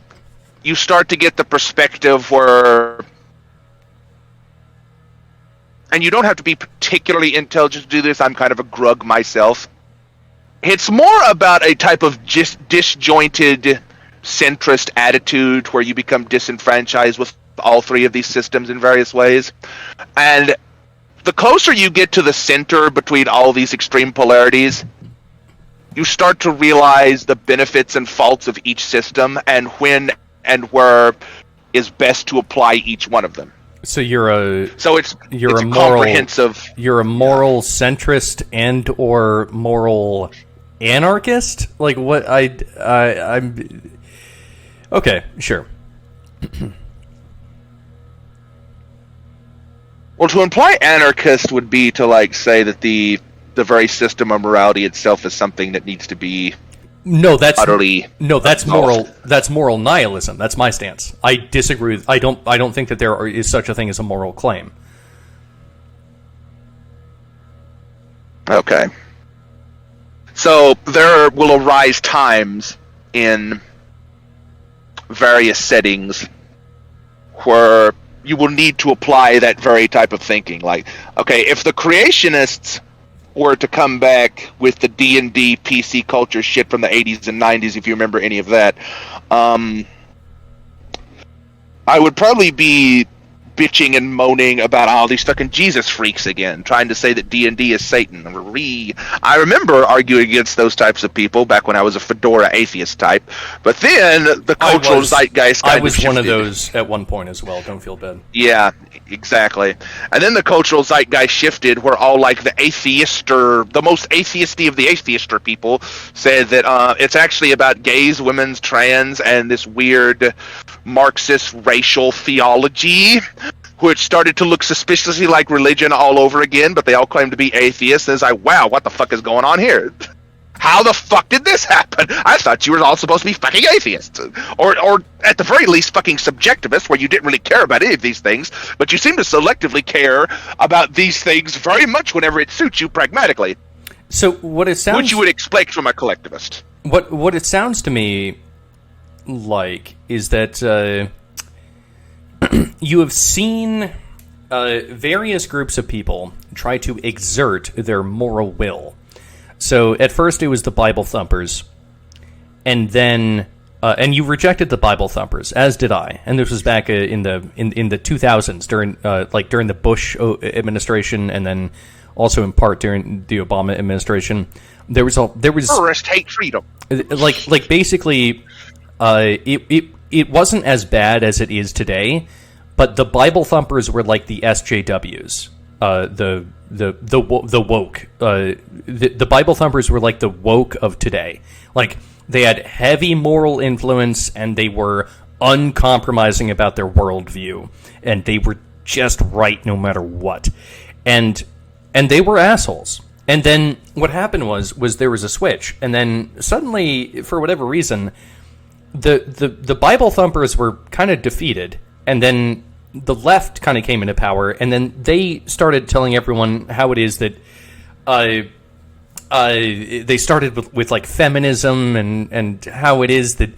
you start to get the perspective where, and you don't have to be particularly intelligent to do this, I'm kind of a grug myself. It's more about a type of disjointed centrist attitude where you become disenfranchised with all three of these systems in various ways. And the closer you get to the center between all these extreme polarities, you start to realize the benefits and faults of each system and when and where is best to apply each one of them. So you're a moral, comprehensive. You're a moral centrist and or moral anarchist? Like what I'm okay, sure. Well, to imply anarchist would be to like say that the very system of morality itself is something that needs to be utterly moral. That's moral nihilism. That's my stance. I disagree with. I don't think that there is such a thing as a moral claim. Okay. So there will arise times in various settings where you will need to apply that very type of thinking. Like, okay, if the creationists were to come back with the D&D PC culture shit from the 80s and 90s, if you remember any of that, I would probably be bitching and moaning about all these fucking Jesus freaks again, trying to say that D&D is Satan. I remember arguing against those types of people back when I was a fedora atheist type, but then the cultural zeitgeist I was one of those at one point as well, don't feel bad. Yeah, exactly. And then the cultural zeitgeist shifted where all like the the most atheisty of the atheister people said that it's actually about gays, women's, trans, and this weird Marxist racial theology, which started to look suspiciously like religion all over again, but they all claim to be atheists. And it's like, wow, what the fuck is going on here? How the fuck did this happen? I thought you were all supposed to be fucking atheists. Or at the very least, fucking subjectivists, where you didn't really care about any of these things, but you seem to selectively care about these things very much whenever it suits you pragmatically. So what it sounds... Which you would expect from a collectivist. What it sounds to me like is that you have seen various groups of people try to exert their moral will. So at first it was the Bible thumpers, and then and you rejected the Bible thumpers, as did I. And this was back in the 2000s during the Bush administration, and then also in part during the Obama administration. There was terrorists hate freedom. Like basically, it wasn't as bad as it is today, but the Bible thumpers were like the SJWs, the woke. The Bible thumpers were like the woke of today. Like, they had heavy moral influence, and they were uncompromising about their worldview, and they were just right no matter what. And they were assholes. And then what happened was there was a switch, and then suddenly, for whatever reason, the Bible thumpers were kind of defeated, and then the left kind of came into power, and then they started telling everyone how it is that they started with like feminism and how it is that,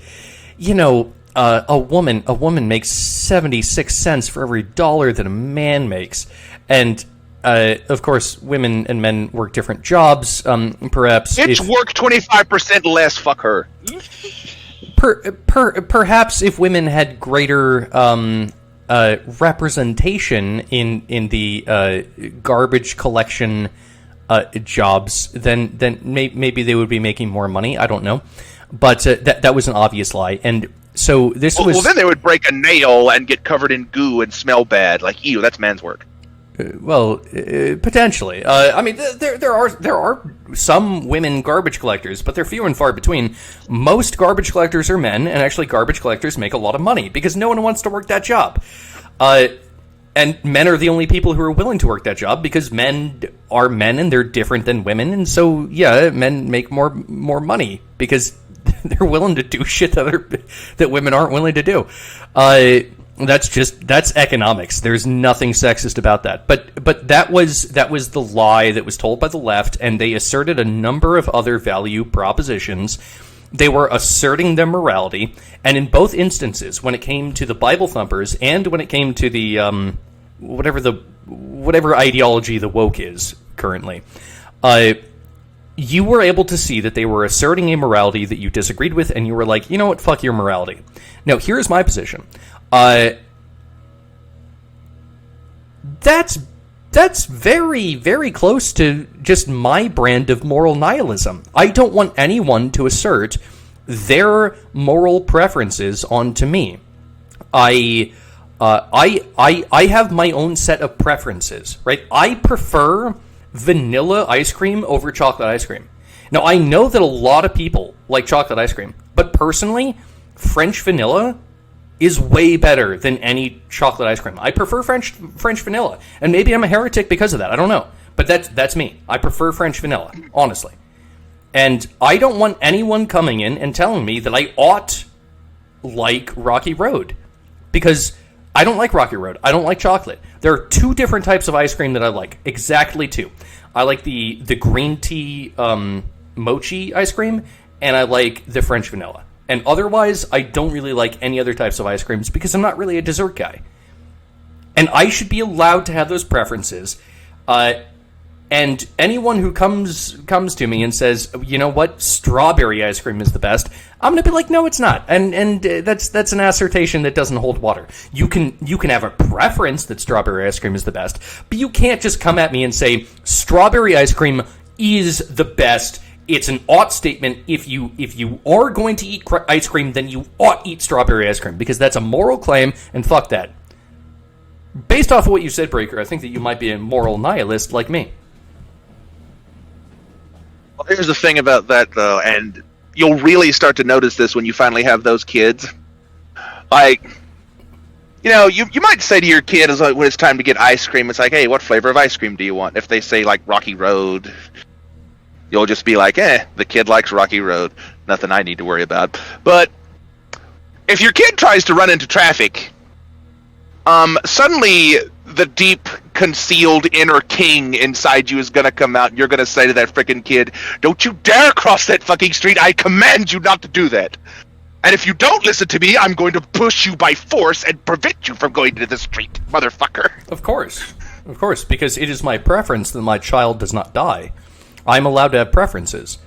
you know, a woman makes 76 cents for every dollar that a man makes, and of course women and men work different jobs. Perhaps work 25% less. Fuck her. Perhaps if women had greater representation in the garbage collection jobs, then maybe they would be making more money. I don't know, but that was an obvious lie. And so this was... Well, then they would break a nail and get covered in goo and smell bad. Like, ew, that's man's work. Potentially. I mean, there are some women garbage collectors, but they're few and far between. Most garbage collectors are men, and actually garbage collectors make a lot of money because no one wants to work that job. And men are the only people who are willing to work that job because men are men and they're different than women, and so yeah, men make more money because they're willing to do shit that women aren't willing to do. That's economics. There's nothing sexist about that. But that was the lie that was told by the left, and they asserted a number of other value propositions. They were asserting their morality, and in both instances, when it came to the Bible thumpers and when it came to the whatever ideology the woke is currently, you were able to see that they were asserting a morality that you disagreed with, and you were like, you know what, fuck your morality. Now, here's my position. That's very, very close to just my brand of moral nihilism. I don't want anyone to assert their moral preferences onto me. I have my own set of preferences, right? I prefer vanilla ice cream over chocolate ice cream. Now, I know that a lot of people like chocolate ice cream, but personally, French vanilla is way better than any chocolate ice cream. I prefer French vanilla, and maybe I'm a heretic because of that. I don't know, but that's me. I prefer French vanilla, honestly. And I don't want anyone coming in and telling me that I ought like Rocky Road, because I don't like Rocky Road. I don't like chocolate. There are two different types of ice cream that I like, exactly two. I like the green tea mochi ice cream, and I like the French vanilla. And otherwise, I don't really like any other types of ice creams because I'm not really a dessert guy. And I should be allowed to have those preferences. And anyone who comes to me and says, you know what, strawberry ice cream is the best, I'm going to be like, no, it's not. And that's an assertion that doesn't hold water. You can have a preference that strawberry ice cream is the best, but you can't just come at me and say strawberry ice cream is the best. It's an ought statement. If you are going to eat ice cream, then you ought eat strawberry ice cream, because that's a moral claim, and fuck that. Based off of what you said, Breaker, I think that you might be a moral nihilist like me. Well, here's the thing about that, though, and you'll really start to notice this when you finally have those kids. Like, you know, you might say to your kid when it's time to get ice cream, it's like, hey, what flavor of ice cream do you want? If they say, like, Rocky Road, you'll just be like, the kid likes Rocky Road. Nothing I need to worry about. But if your kid tries to run into traffic, suddenly the deep, concealed inner king inside you is going to come out, and you're going to say to that frickin' kid, don't you dare cross that fucking street. I command you not to do that. And if you don't listen to me, I'm going to push you by force and prevent you from going to the street, motherfucker. Of course, because it is my preference that my child does not die. I'm allowed to have preferences.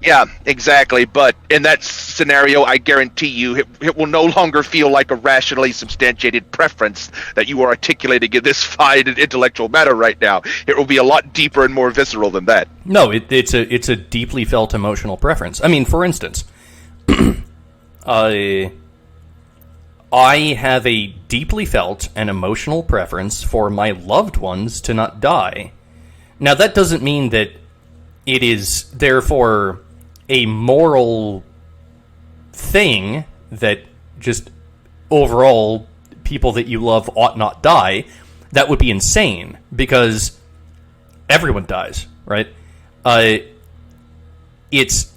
Yeah, exactly. But in that scenario, I guarantee you it will no longer feel like a rationally substantiated preference that you are articulating in this fine and intellectual matter right now. It will be a lot deeper and more visceral than that. No, it's a deeply felt emotional preference. I mean, for instance, I have a deeply felt and emotional preference for my loved ones to not die. Now, that doesn't mean that it is, therefore, a moral thing that just overall people that you love ought not die. That would be insane, because everyone dies, right? It's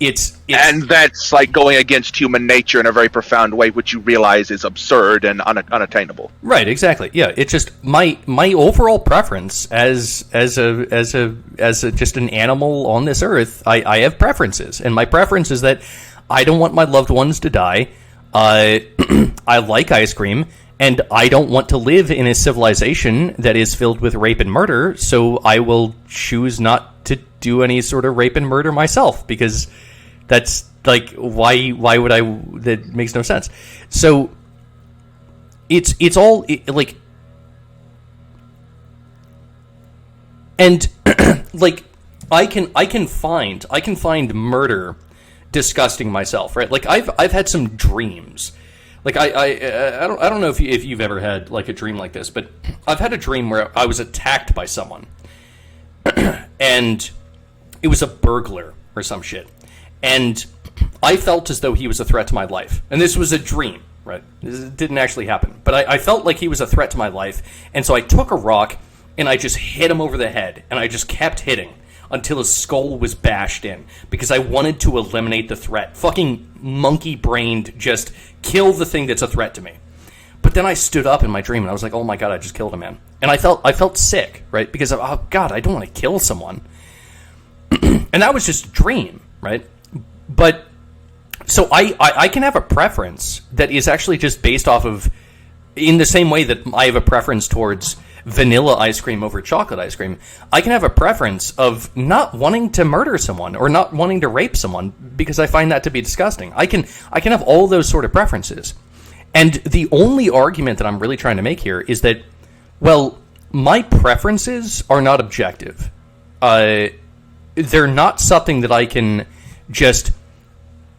and that's like going against human nature in a very profound way, which you realize is absurd and unattainable. Right, exactly. Yeah, it's just my overall preference as just an animal on this earth. I have preferences, and my preference is that I don't want my loved ones to die. I like ice cream, and I don't want to live in a civilization that is filled with rape and murder. So I will choose not to do any sort of rape and murder myself, because that's like, why would I? That makes no sense. So it's all like, and like I can find murder disgusting myself, right? Like I've had some dreams. Like I don't know if you've ever had like a dream like this, but I've had a dream where I was attacked by someone. And it was a burglar or some shit. And I felt as though he was a threat to my life. And this was a dream, right? This didn't actually happen. But I felt like he was a threat to my life. And so I took a rock and I just hit him over the head. And I just kept hitting until his skull was bashed in, because I wanted to eliminate the threat. Fucking monkey-brained, just kill the thing that's a threat to me. But then I stood up in my dream and I was like, oh my god, I just killed a man. And I felt sick, right? Because, oh god, I don't want to kill someone. And that was just a dream, right? But, so I can have a preference that is actually just based off of, in the same way that I have a preference towards vanilla ice cream over chocolate ice cream, I can have a preference of not wanting to murder someone or not wanting to rape someone, because I find that to be disgusting. I can have all those sort of preferences. And the only argument that I'm really trying to make here is that, well, my preferences are not objective. They're not something that I can just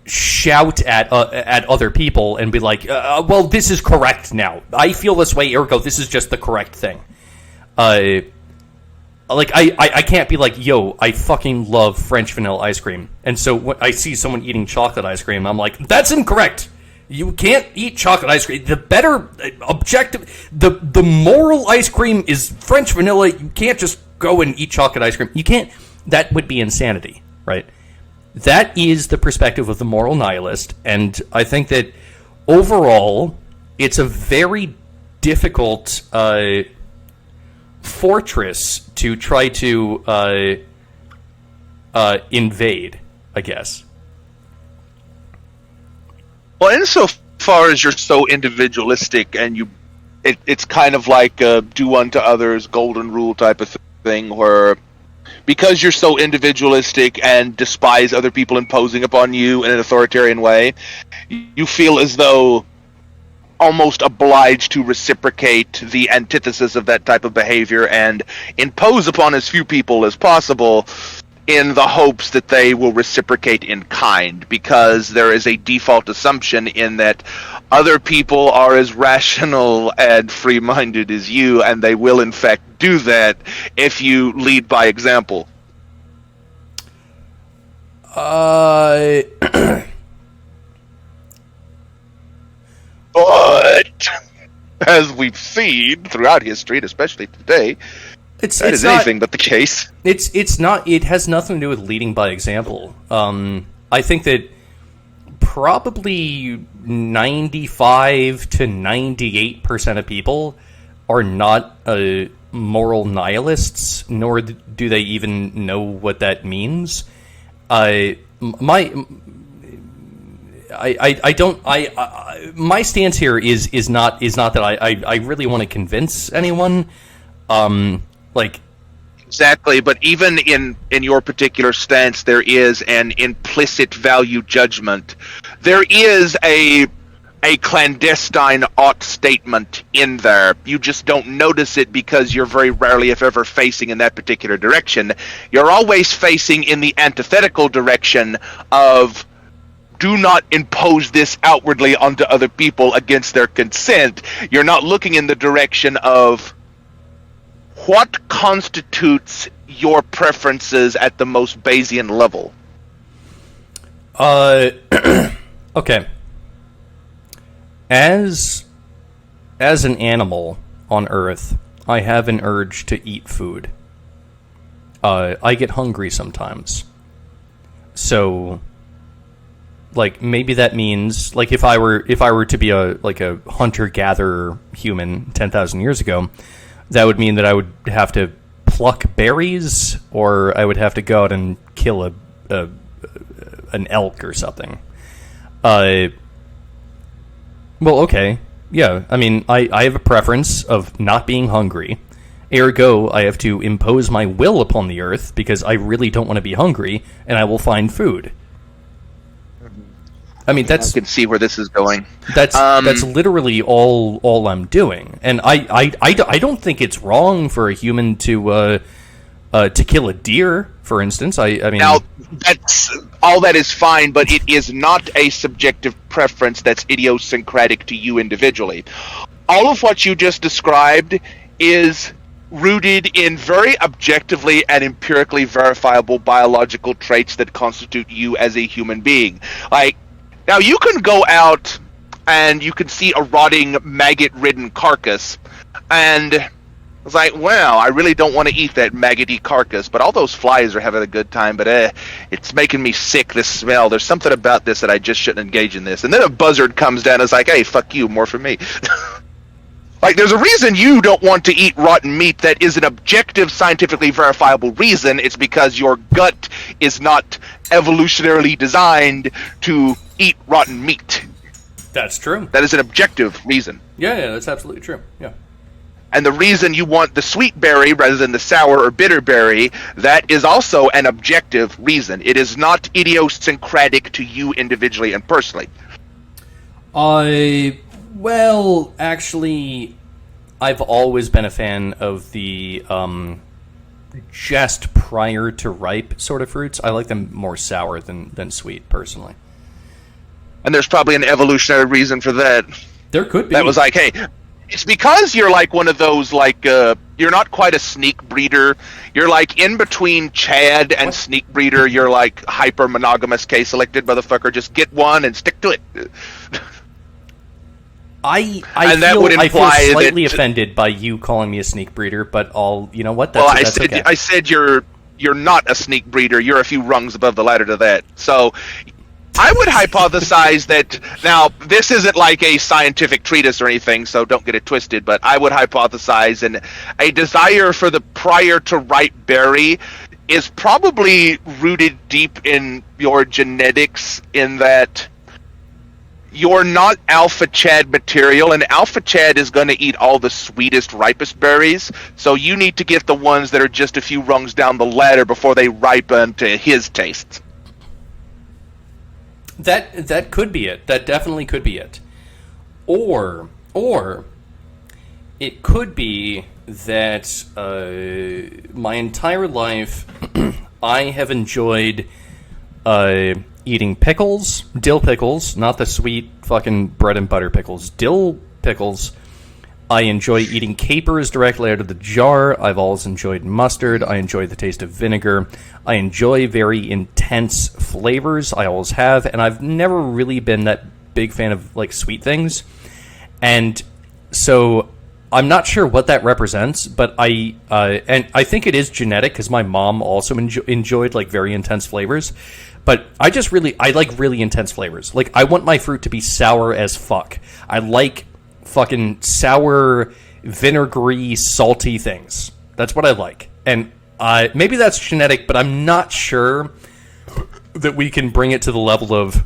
shout at other people and be like, well, this is correct now. I feel this way, ergo, this is just the correct thing. Like, I can't be like, yo, I fucking love French vanilla ice cream. And so when I see someone eating chocolate ice cream, I'm like, that's incorrect. You can't eat chocolate ice cream. The better objective, the moral ice cream is French vanilla. You can't just go and eat chocolate ice cream. You can't. That would be insanity, right? That is the perspective of the moral nihilist, and I think that overall, it's a very difficult fortress to try to invade, I guess. Well, insofar as you're so individualistic and it's kind of like a do unto others golden rule type of thing, where because you're so individualistic and despise other people imposing upon you in an authoritarian way, you feel as though almost obliged to reciprocate the antithesis of that type of behavior and impose upon as few people as possible in the hopes that they will reciprocate in kind, because there is a default assumption in that other people are as rational and free-minded as you, and they will in fact do that if you lead by example. But as we've seen throughout history, and especially today, that is anything but the case. It's not. It has nothing to do with leading by example. I think that probably 95 to 98% of people are not moral nihilists, nor do they even know what that means. My stance here is not that I really want to convince anyone. Exactly, but even in your particular stance, there is an implicit value judgment. There is a clandestine ought statement in there. You just don't notice it because you're very rarely, if ever, facing in that particular direction. You're always facing in the antithetical direction of do not impose this outwardly onto other people against their consent. You're not looking in the direction of what constitutes your preferences at the most Bayesian level. Okay. As an animal on Earth, I have an urge to eat food. I get hungry sometimes. So, maybe that means, if I were to be a hunter-gatherer human 10,000 years ago, that would mean that I would have to pluck berries, or I would have to go out and kill an elk or something. Well, okay. Yeah, I mean, I have a preference of not being hungry. Ergo, I have to impose my will upon the earth because I really don't want to be hungry, and I will find food. I mean, I can see where this is going. That's literally all I'm doing, and I don't think it's wrong for a human to kill a deer, for instance. I mean, now that's all that is fine, but it is not a subjective preference that's idiosyncratic to you individually. All of what you just described is rooted in very objectively and empirically verifiable biological traits that constitute you as a human being. Now, you can go out and you can see a rotting, maggot-ridden carcass, and it's like, well, I really don't want to eat that maggoty carcass, but all those flies are having a good time, but it's making me sick, this smell. There's something about this that I just shouldn't engage in this. And then a buzzard comes down and is like, hey, fuck you, more for me. There's a reason you don't want to eat rotten meat that is an objective, scientifically verifiable reason. It's because your gut is not evolutionarily designed to eat rotten meat. That's true. That is an objective reason. Yeah, that's absolutely true. Yeah. And the reason you want the sweet berry rather than the sour or bitter berry, that is also an objective reason. It is not idiosyncratic to you individually and personally. Well, actually, I've always been a fan of the just prior to ripe sort of fruits. I like them more sour than sweet, personally. And there's probably an evolutionary reason for that. There could be. That was like, hey, it's because you're like one of those, you're not quite a sneak breeder. You're like in between Chad and sneak breeder. You're like hyper monogamous K-selected motherfucker. Just get one and stick to it. I feel slightly offended by you calling me a sneak breeder, but you know what? That's okay. I said you're not a sneak breeder. You're a few rungs above the ladder to that. So I would hypothesize that, now, this isn't like a scientific treatise or anything, so don't get it twisted, but I would hypothesize a desire for the prior to ripe berry is probably rooted deep in your genetics, in that you're not alpha chad material, and alpha chad is going to eat all the sweetest, ripest berries, so you need to get the ones that are just a few rungs down the ladder before they ripen to his tastes. That could be it. That definitely could be it. Or it could be that my entire life I have enjoyed eating pickles, dill pickles, not the sweet fucking bread and butter pickles, dill pickles. I enjoy eating capers directly out of the jar. I've always enjoyed mustard. I enjoy the taste of vinegar. I enjoy very intense flavors. I always have, and I've never really been that big fan of like sweet things. And so I'm not sure what that represents, but I think it is genetic because my mom also enjoyed like very intense flavors. But I like really intense flavors. Like, I want my fruit to be sour as fuck. I like fucking sour, vinegary, salty things. That's what I like. And maybe that's genetic, but I'm not sure that we can bring it to the level of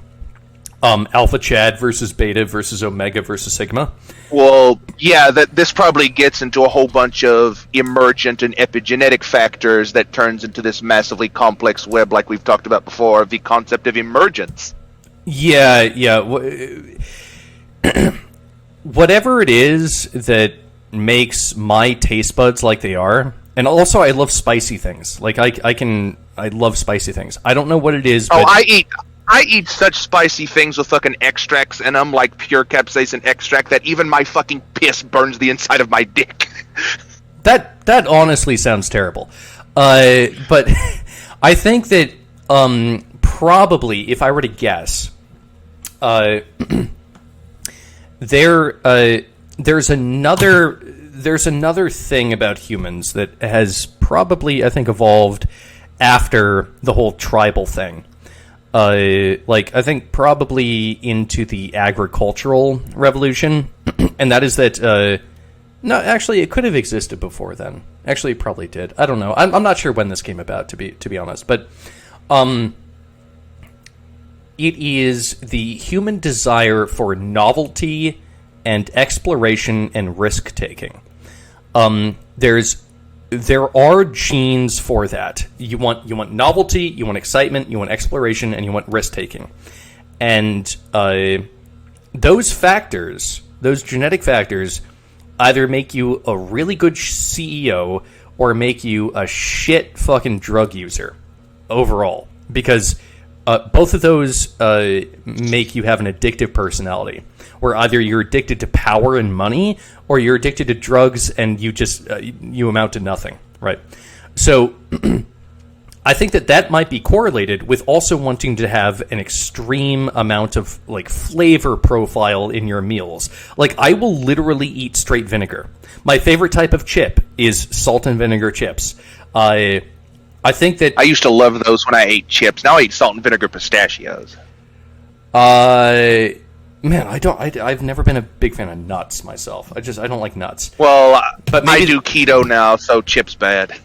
alpha chad versus beta versus omega versus sigma. Well, yeah, this probably gets into a whole bunch of emergent and epigenetic factors that turns into this massively complex web, like we've talked about before, the concept of emergence. Yeah. Whatever it is that makes my taste buds like they are, and also I love spicy things. Like I love spicy things. I don't know what it is. But I eat such spicy things with fucking extracts in them, like pure capsaicin extract, that even my fucking piss burns the inside of my dick. That honestly sounds terrible. But I think that probably, if I were to guess, there's another thing about humans that has probably, I think, evolved after the whole tribal thing. Like, I think probably into the agricultural revolution, and that is that, no, actually, it could have existed before then. Actually, it probably did. I don't know. I'm not sure when this came about, to be honest, but, it is the human desire for novelty and exploration and risk-taking. There are genes for that. You want novelty, you want excitement, you want exploration, and you want risk-taking. And those factors, those genetic factors, either make you a really good CEO or make you a shit fucking drug user overall. Because both of those make you have an addictive personality, where either you're addicted to power and money, or you're addicted to drugs and you just you amount to nothing, right? So I think that might be correlated with also wanting to have an extreme amount of like flavor profile in your meals. Like, I will literally eat straight vinegar. My favorite type of chip is salt and vinegar chips. I think that I used to love those when I ate chips. Now I eat salt and vinegar pistachios. Man, I've never been a big fan of nuts myself. I don't like nuts. Well, but maybe I do keto now, so chips bad.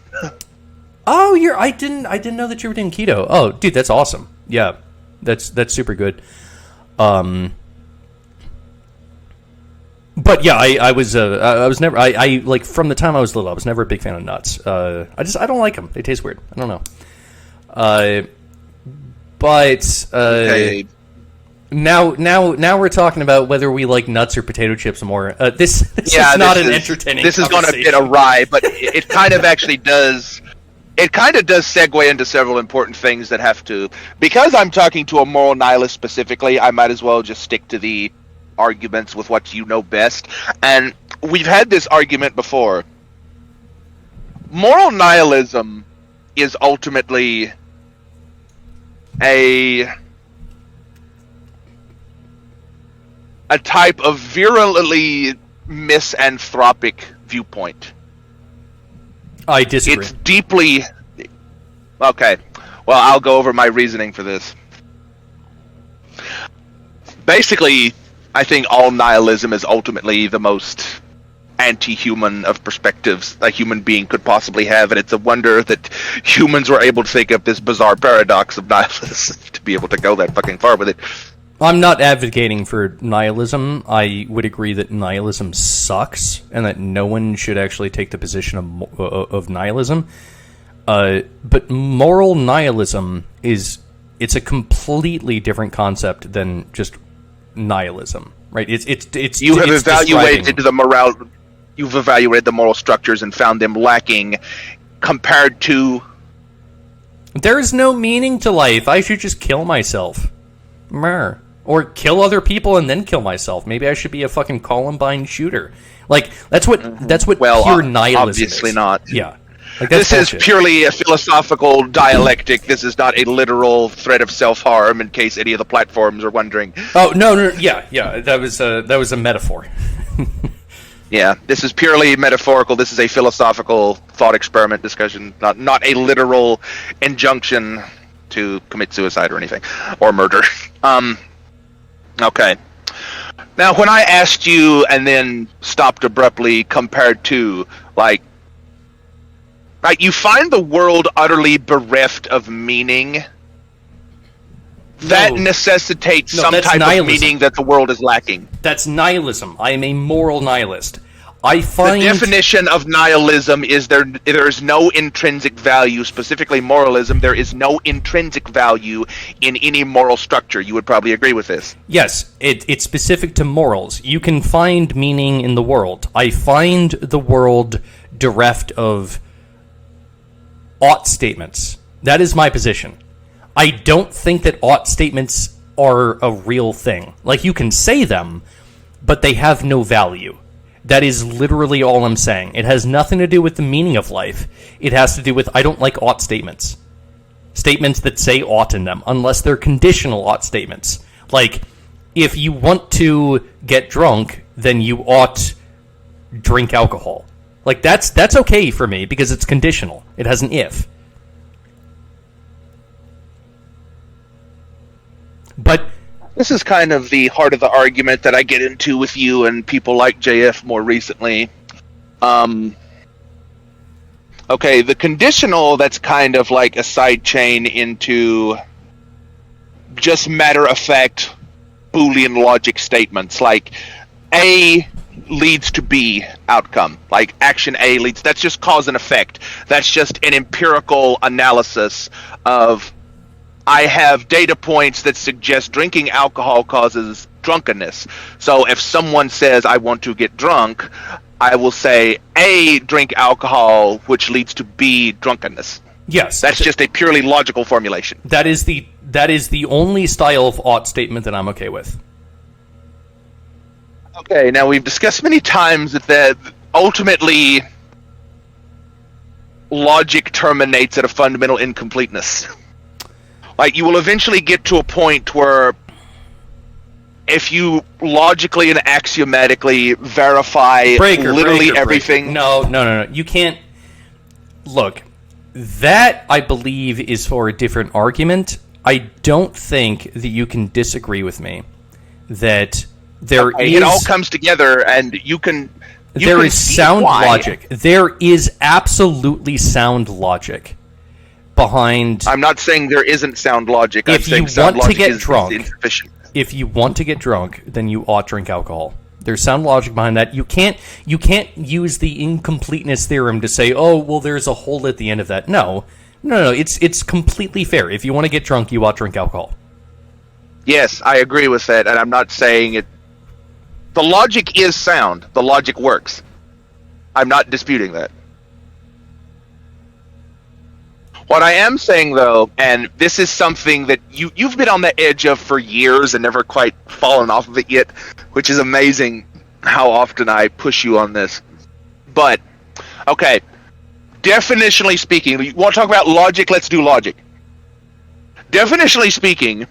Oh, I didn't know that you were doing keto. Oh, dude, that's awesome. Yeah, that's super good. But yeah, I was never like, from the time I was little, I was never a big fan of nuts. I don't like them. They taste weird. I don't know. But okay. Now we're talking about whether we like nuts or potato chips more. This is not an entertaining. This is going a bit awry, but it kind of actually does. It kind of does segue into several important things that have to. Because I'm talking to a moral nihilist specifically, I might as well just stick to the arguments with what you know best. And we've had this argument before. Moral nihilism is ultimately a type of virulently misanthropic viewpoint. I disagree. It's deeply... Okay. Well, I'll go over my reasoning for this. Basically, I think all nihilism is ultimately the most anti-human of perspectives a human being could possibly have, and it's a wonder that humans were able to think of this bizarre paradox of nihilism to be able to go that fucking far with it. I'm not advocating for nihilism. I would agree that nihilism sucks, and that no one should actually take the position of nihilism. But moral nihilism it's a completely different concept than just nihilism, right? It's you have it's evaluated the moral. You've evaluated the moral structures and found them lacking compared to... There is no meaning to life. I should just kill myself. Mer. Or kill other people and then kill myself. Maybe I should be a fucking Columbine shooter. Like, that's what pure nihilism obviously is. not. Yeah. Like, this bullshit. Is purely a philosophical dialectic. This is not a literal threat of self-harm, in case any of the platforms are wondering. Oh, no, yeah. That was a metaphor. Yeah, this is purely metaphorical. This is a philosophical thought experiment discussion, not a literal injunction to commit suicide or anything, or murder. Okay. Now, when I asked you and then stopped abruptly, compared to, like, you find the world utterly bereft of meaning. That necessitates some type of meaning that the world is lacking. That's nihilism. I am a moral nihilist. I find the definition of nihilism is there is no intrinsic value, specifically moralism. There is no intrinsic value in any moral structure. You would probably agree with this. Yes, it's specific to morals. You can find meaning in the world. I find the world bereft of ought statements. That is my position. I don't think that ought statements are a real thing. Like, you can say them, but they have no value. That is literally all I'm saying. It has nothing to do with the meaning of life. It has to do with, I don't like ought statements. Statements that say ought in them, unless they're conditional ought statements. Like, if you want to get drunk, then you ought drink alcohol. Like, that's okay for me, because it's conditional. It has an if. But this is kind of the heart of the argument that I get into with you and people like JF more recently. Okay, the conditional, that's kind of like a side chain into just matter-of-fact Boolean logic statements, like A leads to B outcome. Like, action A leads... That's just cause and effect. That's just an empirical analysis of... I have data points that suggest drinking alcohol causes drunkenness. So if someone says, I want to get drunk, I will say, A, drink alcohol, which leads to B, drunkenness. Yes. That's just a purely logical formulation. That is the only style of ought statement that I'm okay with. Okay, now we've discussed many times that ultimately logic terminates at a fundamental incompleteness. Like, you will eventually get to a point where if you logically and axiomatically verify everything... No. You can't... Look, that, I believe, is for a different argument. I don't think that you can disagree with me that there is... It all comes together, and you can... There is sound logic. There is absolutely sound logic behind... I'm not saying there isn't sound logic. I'm saying sound logic is insufficient. If you want to get drunk, then you ought drink alcohol. There's sound logic behind that. You can't use the incompleteness theorem to say, oh, well, there's a hole at the end of that. No. It's completely fair. If you want to get drunk, you ought drink alcohol. Yes, I agree with that, and I'm not saying it... The logic is sound. The logic works. I'm not disputing that. What I am saying, though, and this is something that you've been on the edge of for years and never quite fallen off of it yet, which is amazing how often I push you on this. But, okay, definitionally speaking, you want to talk about logic? Let's do logic. Definitionally speaking,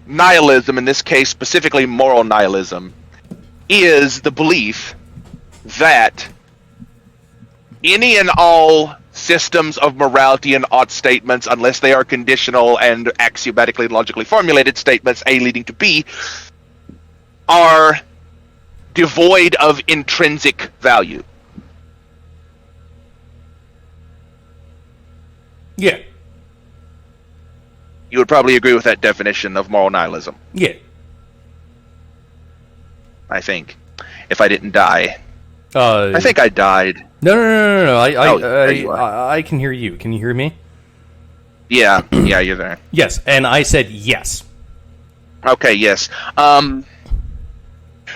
nihilism, in this case specifically moral nihilism, is the belief that any and all systems of morality and ought statements, unless they are conditional and axiomatically logically formulated statements, A leading to B, are devoid of intrinsic value. Yeah. You would probably agree with that definition of moral nihilism. Yeah. I think. If I didn't die. I think I died. No. there you are. I can hear you. Can you hear me? Yeah, you're there. Yes, and I said yes. Okay, yes.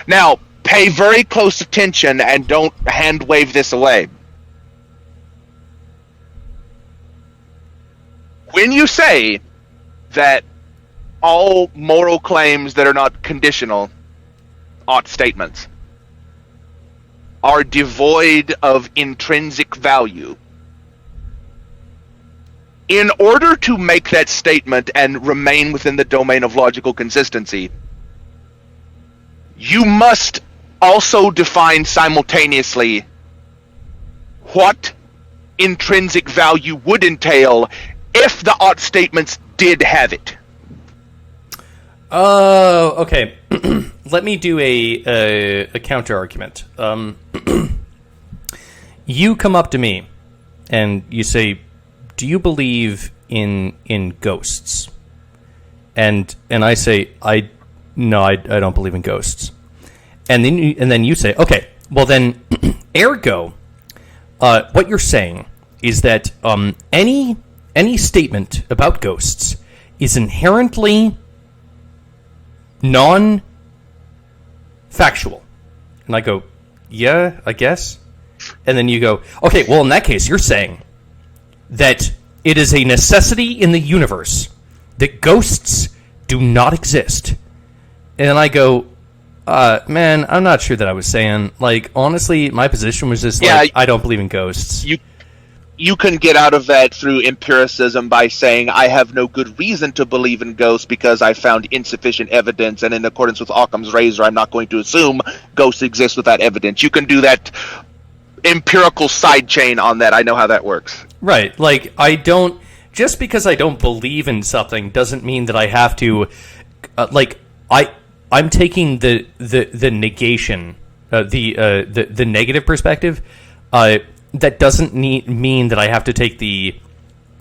Now, pay very close attention and don't hand wave this away. When you say that all moral claims that are not conditional, ought statements, are devoid of intrinsic value, in order to make that statement and remain within the domain of logical consistency, you must also define simultaneously what intrinsic value would entail if the ought statements did have it. Okay. Let me do a counter argument. You come up to me and you say, "Do you believe in ghosts?" And I say, "No, I don't believe in ghosts." And then you say, "Okay, well then, ergo, what you're saying is that any statement about ghosts is inherently non-factual." And I go, "Yeah, I guess." And then you go, "Okay, well in that case, you're saying that it is a necessity in the universe that ghosts do not exist." And I go, man, I'm not sure that I was saying. Like, honestly, my position was just I don't believe in ghosts. You can get out of that through empiricism by saying, I have no good reason to believe in ghosts because I found insufficient evidence, and in accordance with Occam's razor, I'm not going to assume ghosts exist without evidence. You can do that empirical side chain on that. I know how that works. Right. Like, just because I don't believe in something doesn't mean that I have to, I'm taking the negation, the negative perspective, that doesn't mean that I have to take the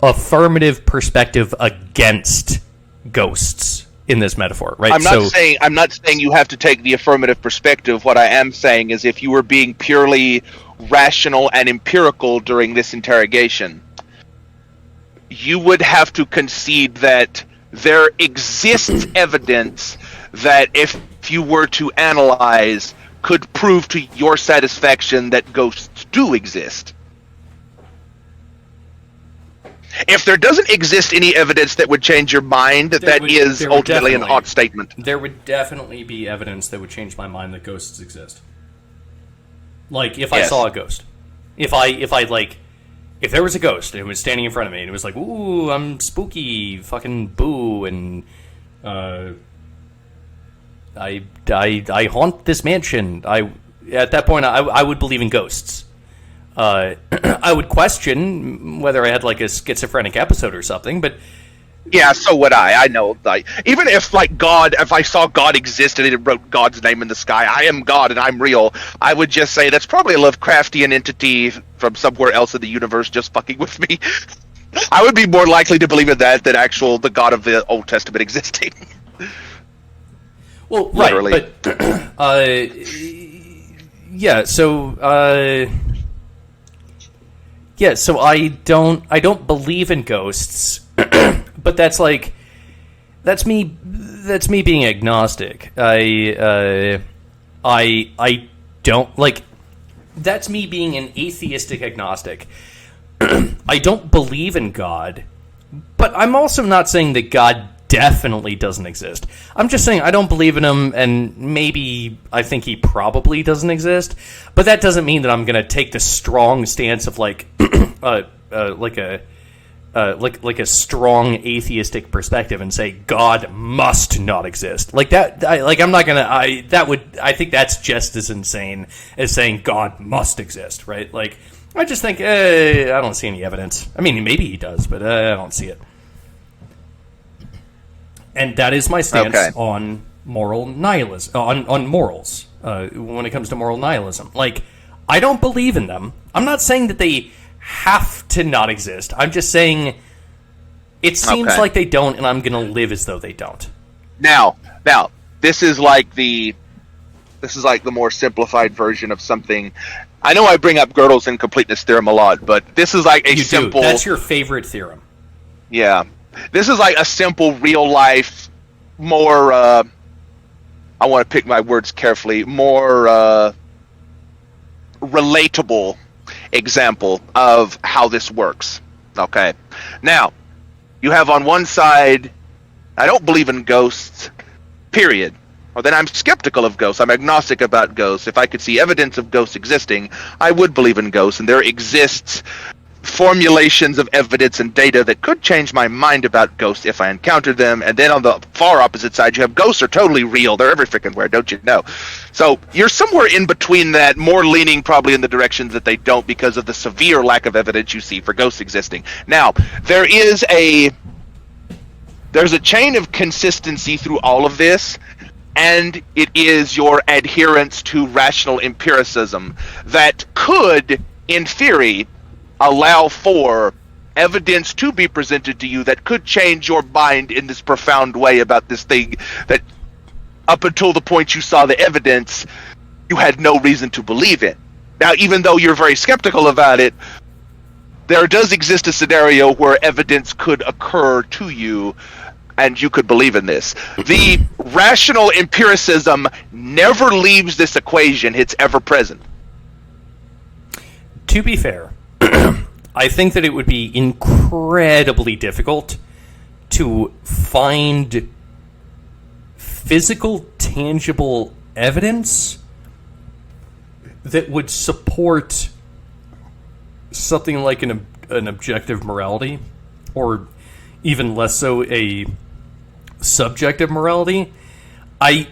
affirmative perspective against ghosts in this metaphor, right? I'm not saying you have to take the affirmative perspective. What I am saying is if you were being purely rational and empirical during this interrogation, you would have to concede that there exists evidence that if you were to analyze could prove to your satisfaction that ghosts do exist. If there doesn't exist any evidence that would change your mind, that is ultimately an ought statement. There would definitely be evidence that would change my mind that ghosts exist. Like, if I saw a ghost. If there was a ghost and it was standing in front of me and it was like, "Ooh, I'm spooky, fucking boo," and I haunt this mansion. At that point, I would believe in ghosts. I would question whether I had like a schizophrenic episode or something, but yeah, so would I. I know, like, even if if I saw God exist and it wrote God's name in the sky, I am God and I'm real, I would just say that's probably a Lovecraftian entity from somewhere else in the universe just fucking with me. I would be more likely to believe in that than the God of the Old Testament existing. Well, right, literally. But yeah. So I don't believe in ghosts, but that's me being agnostic. I don't like. That's me being an atheistic agnostic. I don't believe in God, but I'm also not saying that God definitely doesn't exist. I'm just saying I don't believe in him, and maybe I think he probably doesn't exist. But that doesn't mean that I'm going to take the strong stance of like a strong atheistic perspective and say God must not exist. Like that. I'm not gonna. I think that's just as insane as saying God must exist, right? Like, I just think I don't see any evidence. I mean, maybe he does, but I don't see it. And that is my stance on moral nihilism, on morals. when it comes to moral nihilism. Like, I don't believe in them. I'm not saying that they have to not exist. I'm just saying it seems like they don't, and I'm going to live as though they don't. Now, this is like the more simplified version of something. I know I bring up Gödel's incompleteness theorem a lot, but this is like a simple... That's your favorite theorem. Yeah. This is like a simple, real-life, more... I want to pick my words carefully. More relatable example of how this works. Okay. Now, you have on one side, I don't believe in ghosts, period. Well, then I'm skeptical of ghosts. I'm agnostic about ghosts. If I could see evidence of ghosts existing, I would believe in ghosts. And there exists formulations of evidence and data that could change my mind about ghosts if I encountered them. And then on the far opposite side, you have ghosts are totally real. They're every freaking where, don't you know? So you're somewhere in between that, more leaning probably in the direction that they don't because of the severe lack of evidence you see for ghosts existing. Now, there's a chain of consistency through all of this, and it is your adherence to rational empiricism that could, in theory, allow for evidence to be presented to you that could change your mind in this profound way about this thing that up until the point you saw the evidence, you had no reason to believe in. Now, even though you're very skeptical about it, there does exist a scenario where evidence could occur to you and you could believe in this. The rational empiricism never leaves this equation. It's ever present. To be fair, I think that it would be incredibly difficult to find physical, tangible evidence that would support something like an objective morality, or even less so a subjective morality. I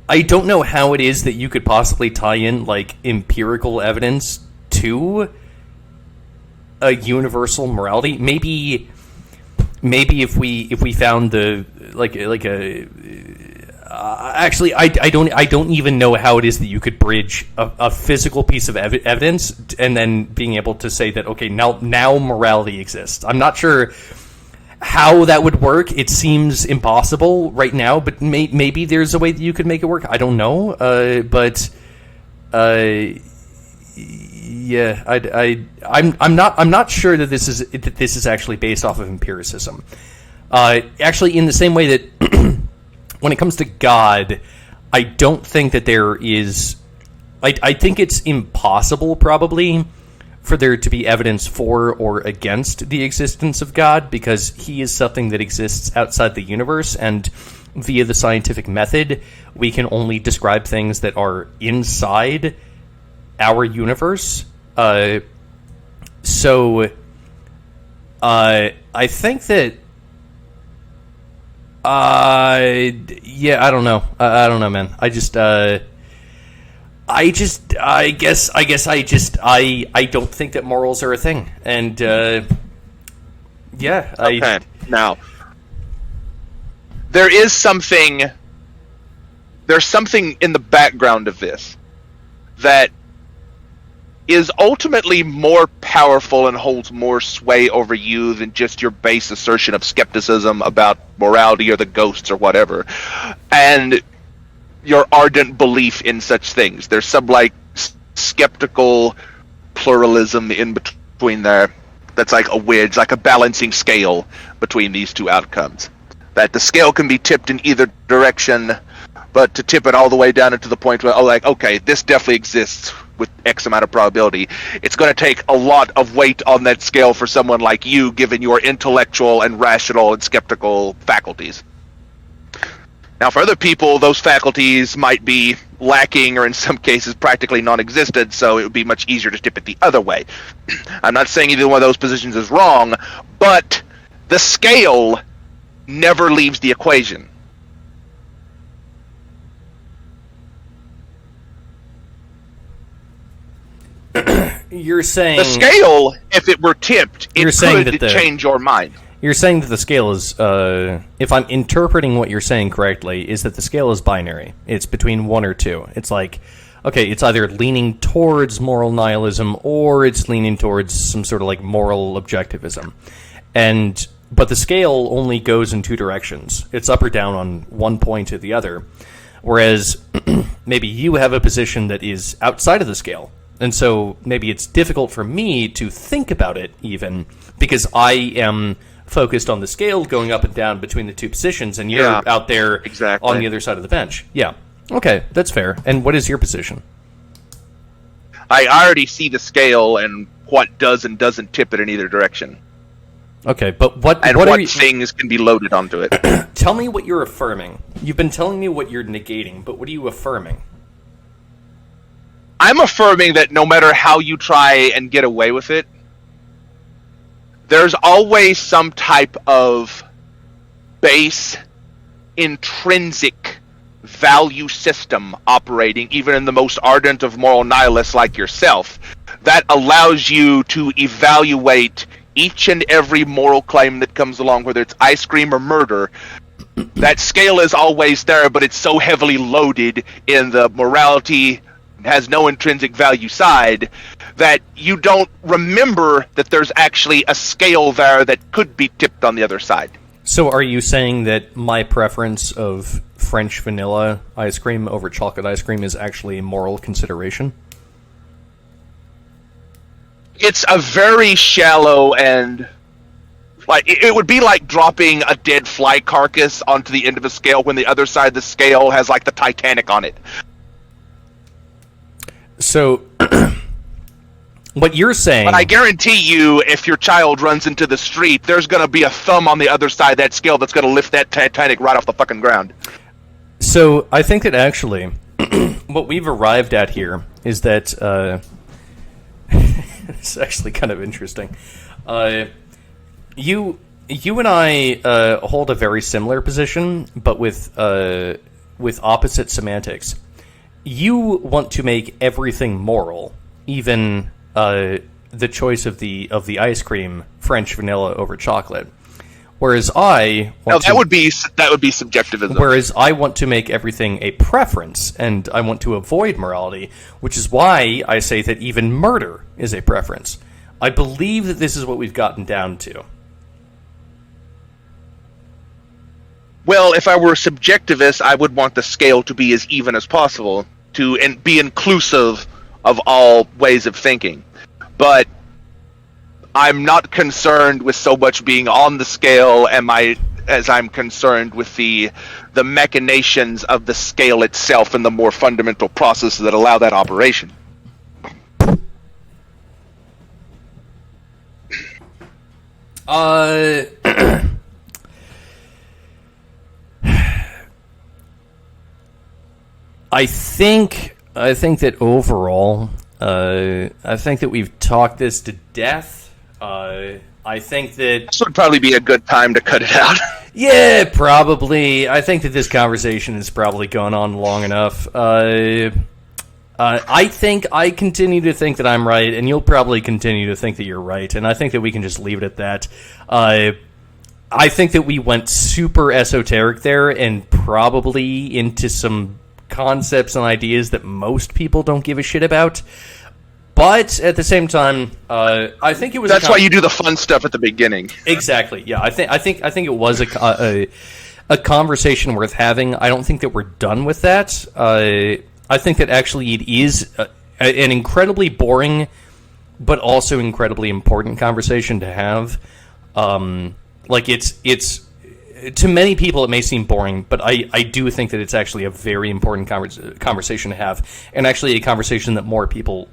don't know how it is that you could possibly tie in like empirical evidence to a universal morality. Maybe if we found the actually I don't even know how it is that you could bridge a physical piece of evidence and then being able to say that okay, now morality exists. I'm not sure how that would work. It seems impossible right now, but maybe there's a way that you could make it work. I don't know, yeah, I'm not sure that this is actually based off of empiricism. Actually, in the same way that when it comes to God, I don't think that there is. I think it's impossible, probably, for there to be evidence for or against the existence of God, because he is something that exists outside the universe, and via the scientific method, we can only describe things that are inside our universe. So I think that yeah, I don't know. I don't know, man. I don't think that morals are a thing. And yeah, okay. Now, there's something in the background of this that is ultimately more powerful and holds more sway over you than just your base assertion of skepticism about morality or the ghosts or whatever, and your ardent belief in such things. There's some like skeptical pluralism in between there that's like a wedge, like a balancing scale between these two outcomes. That the scale can be tipped in either direction, but to tip it all the way down into the point where, okay, this definitely exists with X amount of probability, it's going to take a lot of weight on that scale for someone like you, given your intellectual and rational and skeptical faculties. Now, for other people, those faculties might be lacking or in some cases practically non-existent, so it would be much easier to tip it the other way. I'm not saying either one of those positions is wrong, but the scale never leaves the equation. You're saying the scale, if it were tipped, it could change your mind. You're saying that the scale is, if I'm interpreting what you're saying correctly, is that the scale is binary. It's between 1 or 2. It's like, okay, it's either leaning towards moral nihilism or it's leaning towards some sort of like moral objectivism. But the scale only goes in 2 directions. It's up or down on one point or the other. Whereas maybe you have a position that is outside of the scale. And so maybe it's difficult for me to think about it even because I am focused on the scale going up and down between the 2 positions, and you're out there on the other side of the bench. Yeah. Okay, that's fair. And what is your position? I already see the scale and what does and doesn't tip it in either direction. Okay, but what things can be loaded onto it. Tell me what you're affirming. You've been telling me what you're negating, but what are you affirming? I'm affirming that no matter how you try and get away with it, there's always some type of base, intrinsic value system operating, even in the most ardent of moral nihilists like yourself, that allows you to evaluate each and every moral claim that comes along, whether it's ice cream or murder. That scale is always there, but it's so heavily loaded in the morality has no intrinsic value side that you don't remember that there's actually a scale there that could be tipped on the other side. So are you saying that my preference of French vanilla ice cream over chocolate ice cream is actually a moral consideration? It's a very shallow and... like it would be like dropping a dead fly carcass onto the end of a scale when the other side of the scale has like the Titanic on it. So, what you're saying... But I guarantee you, if your child runs into the street, there's going to be a thumb on the other side of that scale that's going to lift that Titanic right off the fucking ground. So, I think that actually, what we've arrived at here is that... it's actually kind of interesting. You and I hold a very similar position, but with opposite semantics. You want to make everything moral, even the choice of the ice cream, French vanilla over chocolate. Whereas I want that would be subjectivism. Whereas I want to make everything a preference, and I want to avoid morality, which is why I say that even murder is a preference. I believe that this is what we've gotten down to. Well, if I were a subjectivist, I would want the scale to be as even as possible, and be inclusive of all ways of thinking. But I'm not concerned with so much being on the scale as I'm concerned with the machinations of the scale itself and the more fundamental processes that allow that operation. I think that overall, I think that we've talked this to death. I think that... This would probably be a good time to cut it out. Yeah, probably. I think that this conversation has probably gone on long enough. I continue to think that I'm right, and you'll probably continue to think that you're right, and I think that we can just leave it at that. I think that we went super esoteric there, and probably into some concepts and ideas that most people don't give a shit about. But at the same time, I think it was. That's why you do the fun stuff at the beginning. Exactly. Yeah, I think it was a conversation worth having. I don't think that we're done with that. I think that actually it is an incredibly boring, but also incredibly important conversation to have. Like it's to many people it may seem boring, but I do think that it's actually a very important conversation to have, and actually a conversation that more people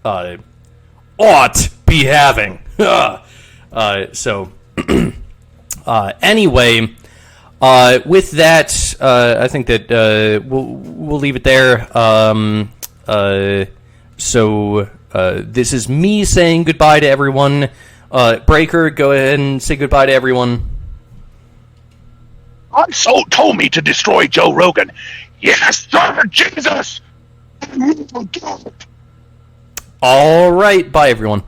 ought be having. Anyway, with that, I think that we'll leave it there. This is me saying goodbye to everyone. Breaker, go ahead and say goodbye to everyone. God so told me to destroy Joe Rogan. Yes, sir, Jesus! All right, bye everyone.